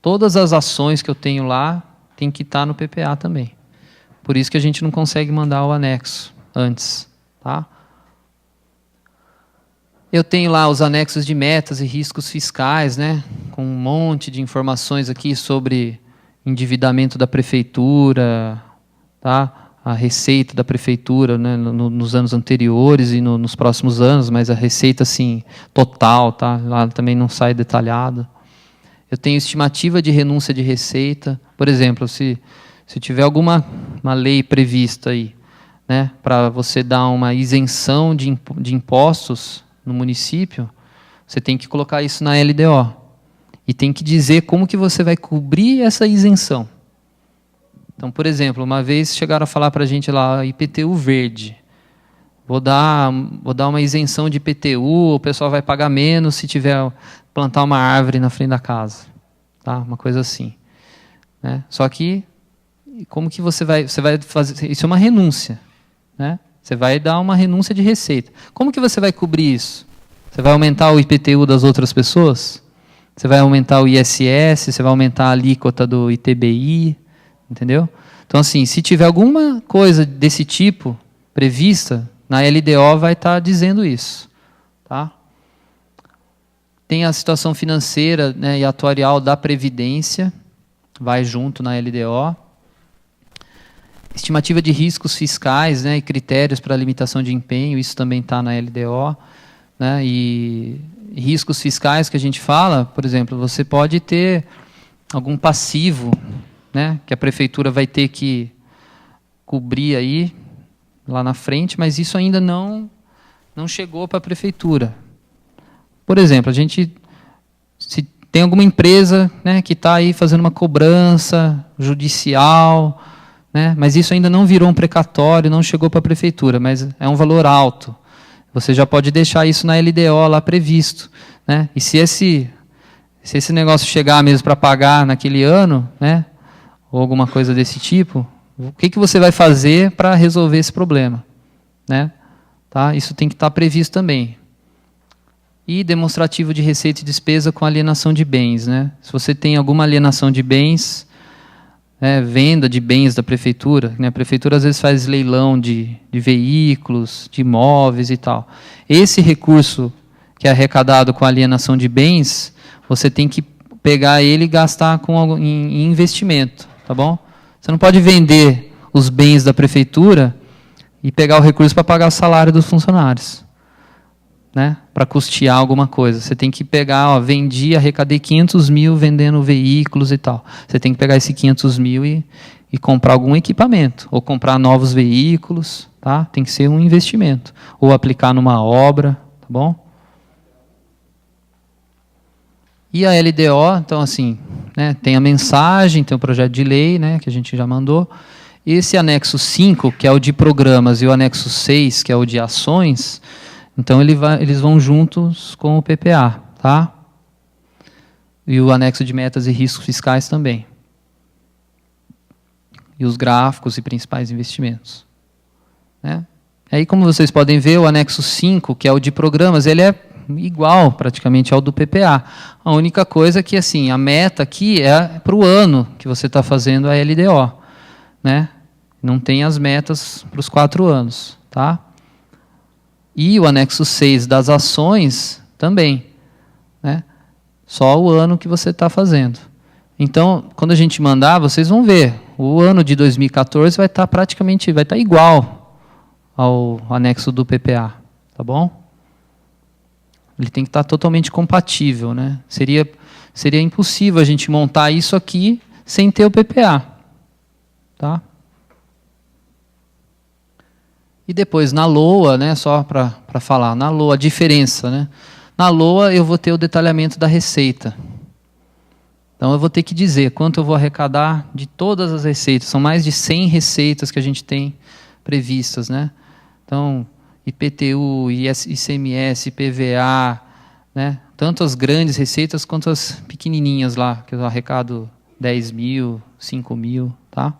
B: Todas as ações que eu tenho lá tem que estar no PPA também. Por isso que a gente não consegue mandar o anexo antes. Tá? Eu tenho lá os anexos de metas e riscos fiscais, né, com um monte de informações aqui sobre endividamento da prefeitura, tá? A receita da prefeitura, né, nos anos anteriores e nos próximos anos, mas a receita assim, total, tá? Lá também não sai detalhado. Eu tenho estimativa de renúncia de receita. Por exemplo, se tiver alguma lei prevista aí, né, para você dar uma isenção de impostos no município, você tem que colocar isso na LDO. E tem que dizer como que você vai cobrir essa isenção. Então, por exemplo, uma vez chegaram a falar para a gente lá, IPTU verde. Vou dar uma isenção de IPTU, o pessoal vai pagar menos se tiver plantar uma árvore na frente da casa. Tá? Uma coisa assim. Né? Só que, como que você vai fazer? Isso é uma renúncia. Né? Você vai dar uma renúncia de receita. Como que você vai cobrir isso? Você vai aumentar o IPTU das outras pessoas? Você vai aumentar o ISS? Você vai aumentar a alíquota do ITBI? Entendeu? Então, assim, se tiver alguma coisa desse tipo prevista, na LDO vai estar dizendo isso. Tá? Tem a situação financeira, né, e atuarial da Previdência, vai junto na LDO. Estimativa de riscos fiscais, né, e critérios para limitação de empenho, isso também está na LDO. Né, e riscos fiscais que a gente fala, por exemplo, você pode ter algum passivo, né, que a prefeitura vai ter que cobrir aí, lá na frente, mas isso ainda não chegou para a prefeitura. Por exemplo, se tem alguma empresa, né, que está aí fazendo uma cobrança judicial, né, mas isso ainda não virou um precatório, não chegou para a prefeitura, mas é um valor alto. Você já pode deixar isso na LDO lá previsto. Né, e se esse negócio chegar mesmo para pagar naquele ano, né, ou alguma coisa desse tipo, o que você vai fazer para resolver esse problema? Né? Tá? Isso tem que estar previsto também. E demonstrativo de receita e despesa com alienação de bens. Né? Se você tem alguma alienação de bens, venda de bens da prefeitura, né? A prefeitura às vezes faz leilão de veículos, de imóveis e tal. Esse recurso que é arrecadado com alienação de bens, você tem que pegar ele e gastar em investimento. Tá bom? Você não pode vender os bens da prefeitura e pegar o recurso para pagar o salário dos funcionários, né? Para custear alguma coisa. Você tem que pegar, vendi, arrecadei 500 mil vendendo veículos e tal. Você tem que pegar esse 500 mil e comprar algum equipamento, ou comprar novos veículos, tá? Tem que ser um investimento, ou aplicar numa obra, tá bom? E a LDO, então assim, né, tem a mensagem, tem o projeto de lei, né, que a gente já mandou. Esse anexo 5, que é o de programas, e o anexo 6, que é o de ações, então eles vão juntos com o PPA, tá? E o anexo de metas e riscos fiscais também. E os gráficos e principais investimentos. Né? Aí, como vocês podem ver, o anexo 5, que é o de programas, ele é igual praticamente ao do PPA. A única coisa é que assim, a meta aqui é para o ano que você está fazendo a LDO. Né? Não tem as metas para os 4 anos. Tá? E o anexo 6 das ações também. Né? Só o ano que você está fazendo. Então, quando a gente mandar, vocês vão ver, o ano de 2014 vai estar praticamente, vai estar igual ao anexo do PPA. Tá bom? Ele tem que estar totalmente compatível, né? Seria impossível a gente montar isso aqui sem ter o PPA. Tá? E depois, na LOA, né, só para falar, na LOA, a diferença. Né? Na LOA, eu vou ter o detalhamento da receita. Então, eu vou ter que dizer quanto eu vou arrecadar de todas as receitas. São mais de 100 receitas que a gente tem previstas. Né? Então, IPTU, ICMS, IPVA, né? Tanto as grandes receitas quanto as pequenininhas lá, que eu arrecado 10 mil, 5 mil, tá?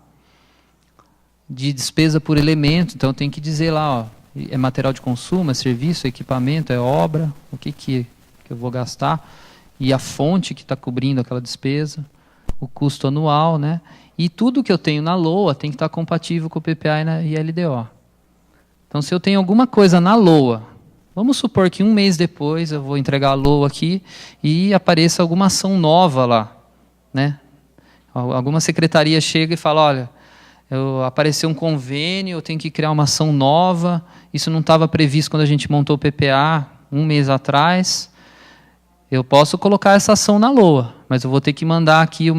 B: De despesa por elemento, então tem que dizer lá, ó, é material de consumo, é serviço, é equipamento, é obra, o que eu vou gastar, e a fonte que está cobrindo aquela despesa, o custo anual, né? E tudo que eu tenho na LOA tem que estar compatível com o PPA e a LDO. Então, se eu tenho alguma coisa na LOA, vamos supor que um mês depois eu vou entregar a LOA aqui e apareça alguma ação nova lá. Né? Alguma secretaria chega e fala, olha, apareceu um convênio, eu tenho que criar uma ação nova, isso não estava previsto quando a gente montou o PPA um mês atrás. Eu posso colocar essa ação na LOA, mas eu vou ter que mandar aqui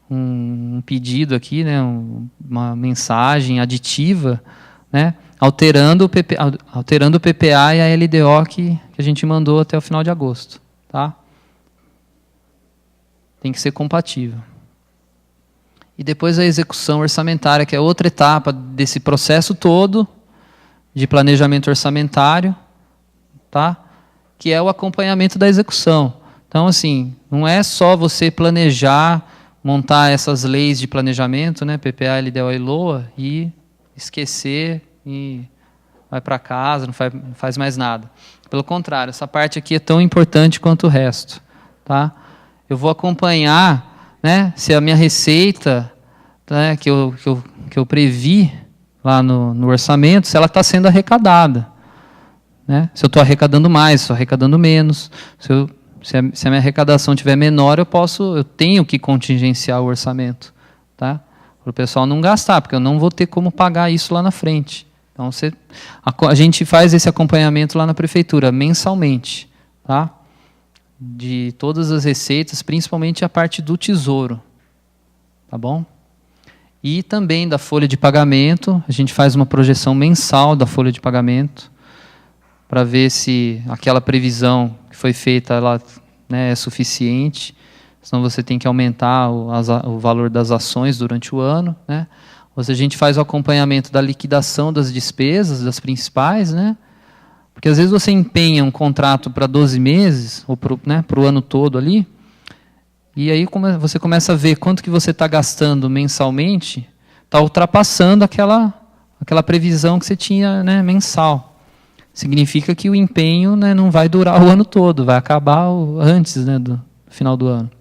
B: um pedido, aqui, né, uma mensagem aditiva, né, alterando o PPA e a LDO que a gente mandou até o final de agosto. Tá? Tem que ser compatível. E depois a execução orçamentária, que é outra etapa desse processo todo de planejamento orçamentário, tá? Que é o acompanhamento da execução. Então, assim, não é só você planejar, montar essas leis de planejamento, né, PPA, LDO e LOA, e esquecer e vai para casa, não faz mais nada. Pelo contrário, essa parte aqui é tão importante quanto o resto. Tá? Eu vou acompanhar, né, se a minha receita, né, que eu previ lá no orçamento, se ela está sendo arrecadada. Né? Se eu estou arrecadando mais, se estou arrecadando menos. Se a minha arrecadação estiver menor, eu tenho que contingenciar o orçamento. Tá? Para o pessoal não gastar, porque eu não vou ter como pagar isso lá na frente. Então, a gente faz esse acompanhamento lá na prefeitura, mensalmente. Tá? De todas as receitas, principalmente a parte do tesouro. Tá bom? E também da folha de pagamento, a gente faz uma projeção mensal da folha de pagamento, para ver se aquela previsão que foi feita lá, né, é suficiente, senão você tem que aumentar o valor das ações durante o ano. Né? Ou seja, a gente faz o acompanhamento da liquidação das despesas, das principais, né? Porque às vezes você empenha um contrato para 12 meses, ou para o ano todo ali, e aí você começa a ver quanto que você está gastando mensalmente, está ultrapassando aquela previsão que você tinha, né, mensal. Significa que o empenho, né, não vai durar o ano todo, vai acabar antes, né, do final do ano.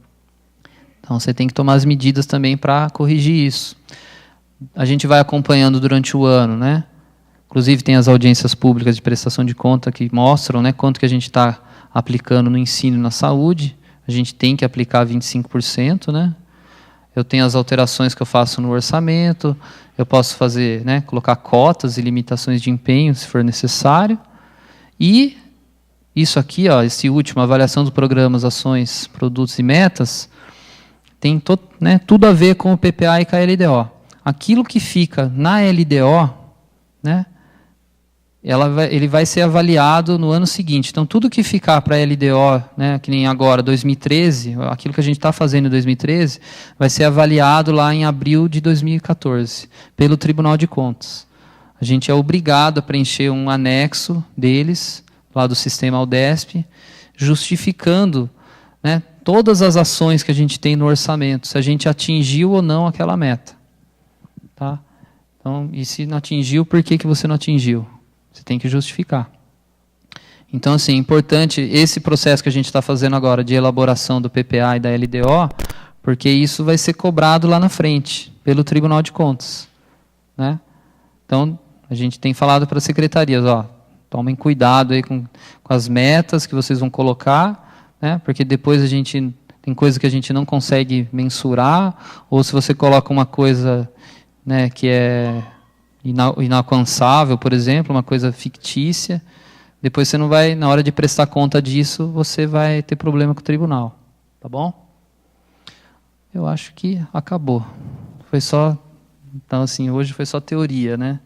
B: Então você tem que tomar as medidas também para corrigir isso. A gente vai acompanhando durante o ano, né? Inclusive tem as audiências públicas de prestação de conta que mostram, né, quanto que a gente está aplicando no ensino e na saúde. A gente tem que aplicar 25%, né? Eu tenho as alterações que eu faço no orçamento, eu posso fazer, né, colocar cotas e limitações de empenho, se for necessário. E isso aqui, ó, esse último, avaliação dos programas, ações, produtos e metas, tem né, tudo a ver com o PPA e com a LDO. Aquilo que fica na LDO, né, ele vai ser avaliado no ano seguinte. Então, tudo que ficar para a LDO, né, que nem agora, 2013, aquilo que a gente está fazendo em 2013, vai ser avaliado lá em abril de 2014, pelo Tribunal de Contas. A gente é obrigado a preencher um anexo deles, lá do sistema Aldesp, justificando, né, todas as ações que a gente tem no orçamento, se a gente atingiu ou não aquela meta. Tá? Então, e se não atingiu, por que você não atingiu? Você tem que justificar. Então, assim, é importante esse processo que a gente está fazendo agora de elaboração do PPA e da LDO, porque isso vai ser cobrado lá na frente, pelo Tribunal de Contas. Né? Então, a gente tem falado para as secretarias, tomem cuidado aí com as metas que vocês vão colocar, né? Porque depois a gente tem coisa que a gente não consegue mensurar, ou se você coloca uma coisa, né, que é inalcançável, por exemplo, uma coisa fictícia, depois você não vai, na hora de prestar conta disso, você vai ter problema com o tribunal. Tá bom? Eu acho que acabou. Foi só, então assim, hoje foi só teoria, né?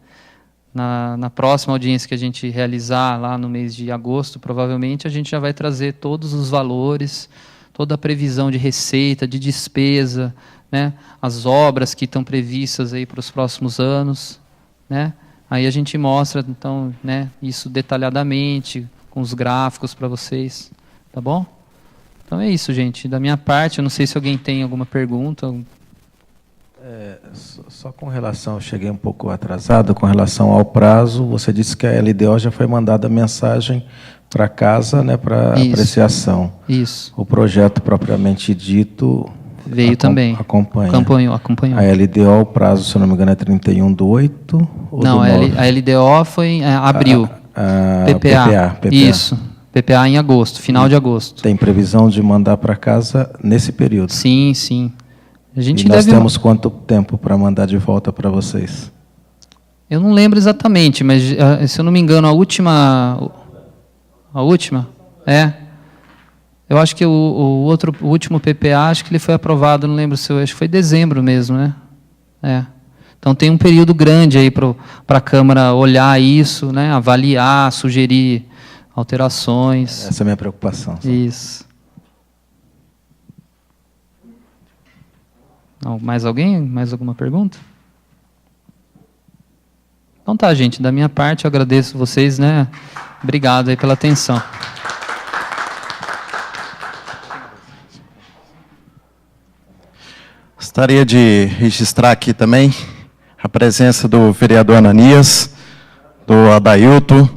B: Na próxima audiência que a gente realizar lá no mês de agosto, provavelmente a gente já vai trazer todos os valores, toda a previsão de receita, de despesa, né? As obras que estão previstas aí para os próximos anos. Né? Aí a gente mostra, então, né, isso detalhadamente, com os gráficos para vocês. Tá bom? Então é isso, gente. Da minha parte, eu não sei se alguém tem alguma pergunta.
C: Só com relação, eu cheguei um pouco atrasado, com relação ao prazo, você disse que a LDO já foi mandada a mensagem para casa, né, para apreciação.
B: Isso.
C: O projeto propriamente dito
B: veio também.
C: Acompanhou.
B: Acompanhou.
C: A LDO, o prazo, se eu não me engano, é 31/8?
B: Não, a LDO foi em abril. PPA. Isso. PPA em agosto, final de agosto.
C: Tem previsão de mandar para casa nesse período?
B: Sim, sim.
C: Nós temos quanto tempo para mandar de volta para vocês?
B: Eu não lembro exatamente, mas se eu não me engano, a última? Eu acho que o último PPA, acho que ele foi aprovado, não lembro se acho que foi dezembro mesmo, né? Então tem um período grande aí para a Câmara olhar isso, né? Avaliar, sugerir alterações.
C: Essa é a minha preocupação.
B: Isso. Não, mais alguém? Mais alguma pergunta? Então tá, gente. Da minha parte, eu agradeço vocês, né? Obrigado aí pela atenção.
A: Gostaria de registrar aqui também a presença do vereador Ananias, do Adailto,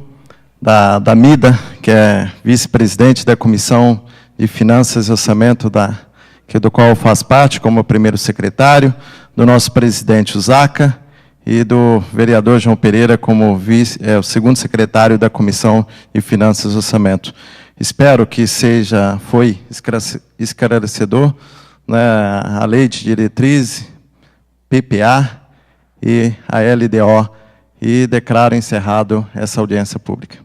A: da Mida, que é vice-presidente da Comissão de Finanças e Orçamento, do qual eu faço parte como primeiro secretário, do nosso presidente Usaca e do vereador João Pereira como o segundo secretário da Comissão de Finanças e Orçamento. Espero que foi esclarecedor, né, a lei de diretriz, PPA e a LDO, e declaro encerrado essa audiência pública.